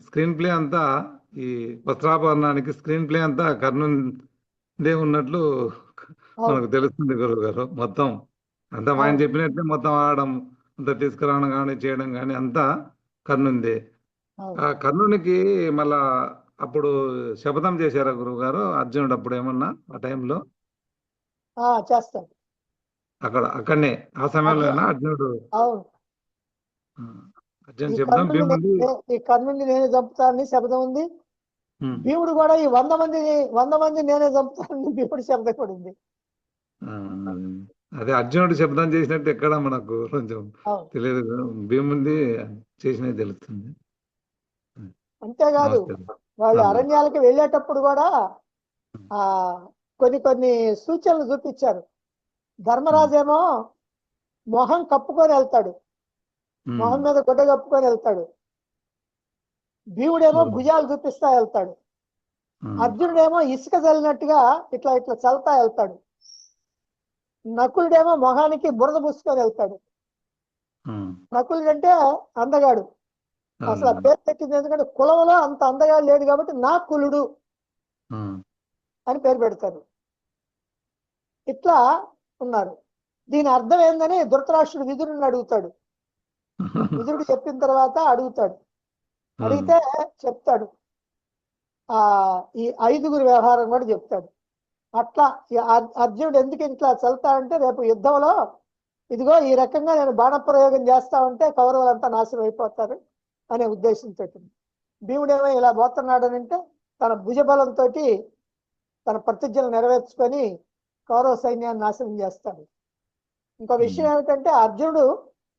K: స్క్రీన్ ప్లే అంతా, ఈ వస్త్రాభరణానికి స్క్రీన్ ప్లే అంతా కర్ణుదే ఉన్నట్లు మనకు తెలుస్తుంది గురుగారు. మొత్తం అంతా ఆయన చెప్పినట్లే మొత్తం ఆడడం, అంతా తీసుకురావడం కానీ చేయడం కానీ అంతా కర్ణుందే. ఆ కర్ణునికి మళ్ళా అప్పుడు శపథం చేశారా గురుగారు అర్జునుడు? అప్పుడు ఏమన్నా ఆ టైంలో
B: చేస్తాడు
K: అక్కడనే ఆ సమయంలోనా అర్జునుడు?
B: అవును.
K: అర్జునుడు శబ్దం భీముడి,
B: ఈ కర్ణుడిని నేనే చంపుతానని శబ్దం ఉంది. భీముడు కూడా ఈ 100 మంది నేనే చంపుతానని భీముడి శబ్దం కూడా ఉంది.
K: అదే అర్జునుడు శబ్దం చేసినట్టు ఎక్కడ మనకు కొంచెం తెలియదు, భీముడి చేసినది తెలుస్తుంది.
B: అంతేకాదు వాళ్ళు అరణ్యాలకు వెళ్ళేటప్పుడు కూడా కొన్ని సూచనలు చూపించారు. ధర్మరాజేమో మొహం కప్పుకొని వెళ్తాడు, మొహం మీద గుడ్డ కప్పుకొని వెళ్తాడు. భీముడేమో భుజాలు చూపిస్తా వెళ్తాడు. అర్జునుడేమో ఇసుక చల్లినట్టుగా ఇట్లా ఇట్లా చల్లుతా వెళ్తాడు. నకులుడేమో మొహానికి బురద పూసుకొని వెళ్తాడు. నకులుడు అంటే అందగాడు, అసలు ఆ పేరు పెట్టింది ఎందుకంటే కులంలో అంత అందగాడు లేడు కాబట్టి నా కులుడు అని పేరు పెడతారు. ఇట్లా ఉన్నారు. దీని అర్థం ఏందని ధృతరాష్ట్రుడు విదురుని అడుగుతాడు. విదురుడు చెప్పిన తర్వాత అడుగుతాడు. అడిగితే చెప్తాడు ఈ 5గురు వ్యవహారం కూడా చెప్తాడు. అట్లా అర్జునుడు ఎందుకు ఇట్లా చల్లుతాడంటే రేపు యుద్ధంలో ఇదిగో ఈ రకంగా నేను బాణప్రయోగం చేస్తా ఉంటే కౌరవులంతా నాశనం అయిపోతారు అనే ఉద్దేశంతో. భీముడేమో ఇలా పోతున్నాడనంటే తన భుజబలంతో తన ప్రతిజ్ఞలు నెరవేర్చుకొని కౌరవ సైన్యాన్ని నాశనం చేస్తాడు. ఇంకో విషయం ఏమిటంటే అర్జునుడు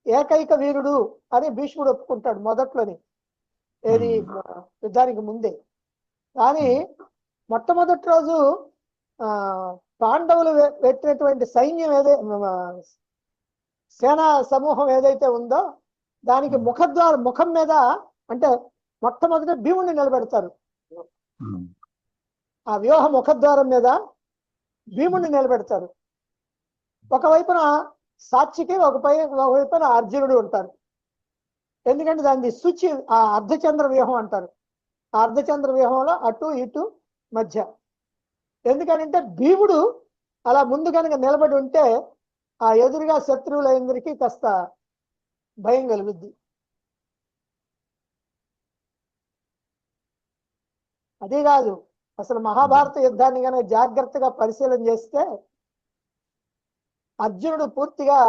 B: ఏకైక వీరుడు అని భీష్ముడు ఒప్పుకుంటాడు మొదట్లోని, ఏది యుద్ధానికి ముందే. కానీ మొట్టమొదటి రోజు పాండవులు పెట్టినటువంటి సైన్యం సేనా సమూహం ఏదైతే ఉందో దానికి ముఖం మీద అంటే మొట్టమొదటి భీముడిని నిలబెడతారు. ఆ వ్యూహ ముఖద్వారం మీద భీముడిని నిలబెడతారు. ఒకవైపున సాక్షికి ఒకవైపున అర్జునుడు ఉంటారు. ఎందుకంటే దాన్ని శుచి ఆ అర్ధచంద్ర వ్యూహం అంటారు. ఆ అర్ధచంద్ర వ్యూహంలో అటు ఇటు మధ్య. ఎందుకనంటే భీముడు అలా ముందు కనుక నిలబడి ఉంటే ఆ ఎదురుగా శత్రువులందరికీ కాస్త భయం కలుగుద్ది. అదే కాదు, అసలు మహాభారత యుద్ధాన్ని కనుక జాగ్రత్తగా పరిశీలన చేస్తే అర్జునుడు పూర్తిగా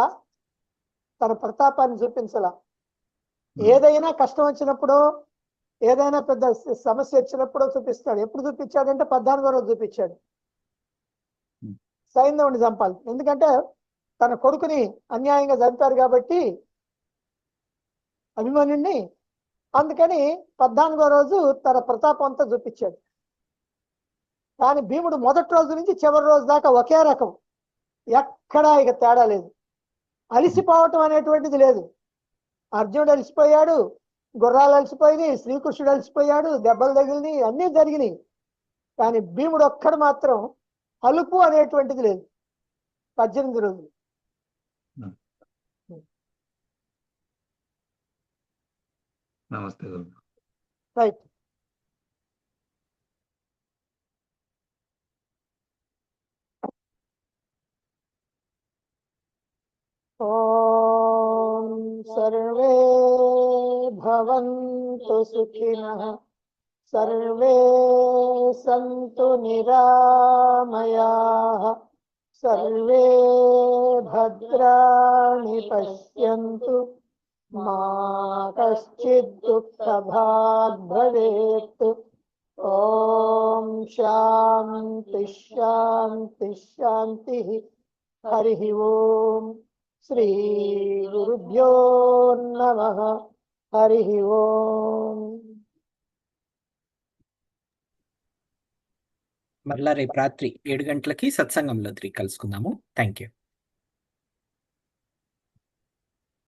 B: తన ప్రతాపాన్ని చూపించాల. ఏదైనా కష్టం వచ్చినప్పుడు, ఏదైనా పెద్ద సమస్య వచ్చినప్పుడు చూపిస్తాడు. ఎప్పుడు చూపించాడంటే 14వ రోజు చూపించాడు. సైంధవుని చంపాలి, ఎందుకంటే తన కొడుకుని అన్యాయంగా చంపారు కాబట్టి అభిమన్యుడిని. అందుకని 14వ రోజు తన ప్రతాపం అంతా చూపించాడు. కానీ భీముడు మొదటి రోజు నుంచి చివరి రోజు దాకా ఒకే రకం, ఎక్కడా ఇక తేడా లేదు. అలిసిపోవటం అనేటువంటిది లేదు. అర్జునుడు అలిసిపోయాడు, గుర్రాలు అలసిపోయినాయి, శ్రీకృష్ణుడు అలసిపోయాడు, దెబ్బలు తగిలినాయి, అన్నీ జరిగినాయి. కానీ భీముడు ఒక్కడు మాత్రం అలుపు అనేటువంటిది లేదు. 18 రోజులు.
K: నమస్తే గురు.
B: రైట్. ఓం సర్వే భవంతు సుఖినః, సర్వే సంతు నిరామయాః, సర్వే భద్రాణి పశ్యంతు, మా కశ్చిద్ దుఃఖభాగ్ భవేత్. ఓం శాంతి శాంతి శాంతి. హరి ఓం. శ్రీ గురుభ్యో నమః. హరి ఓం.
E: మరలా రేపు రాత్రి 7 గంటలకి సత్సంగంలో కలుసుకుందాము. Thank you.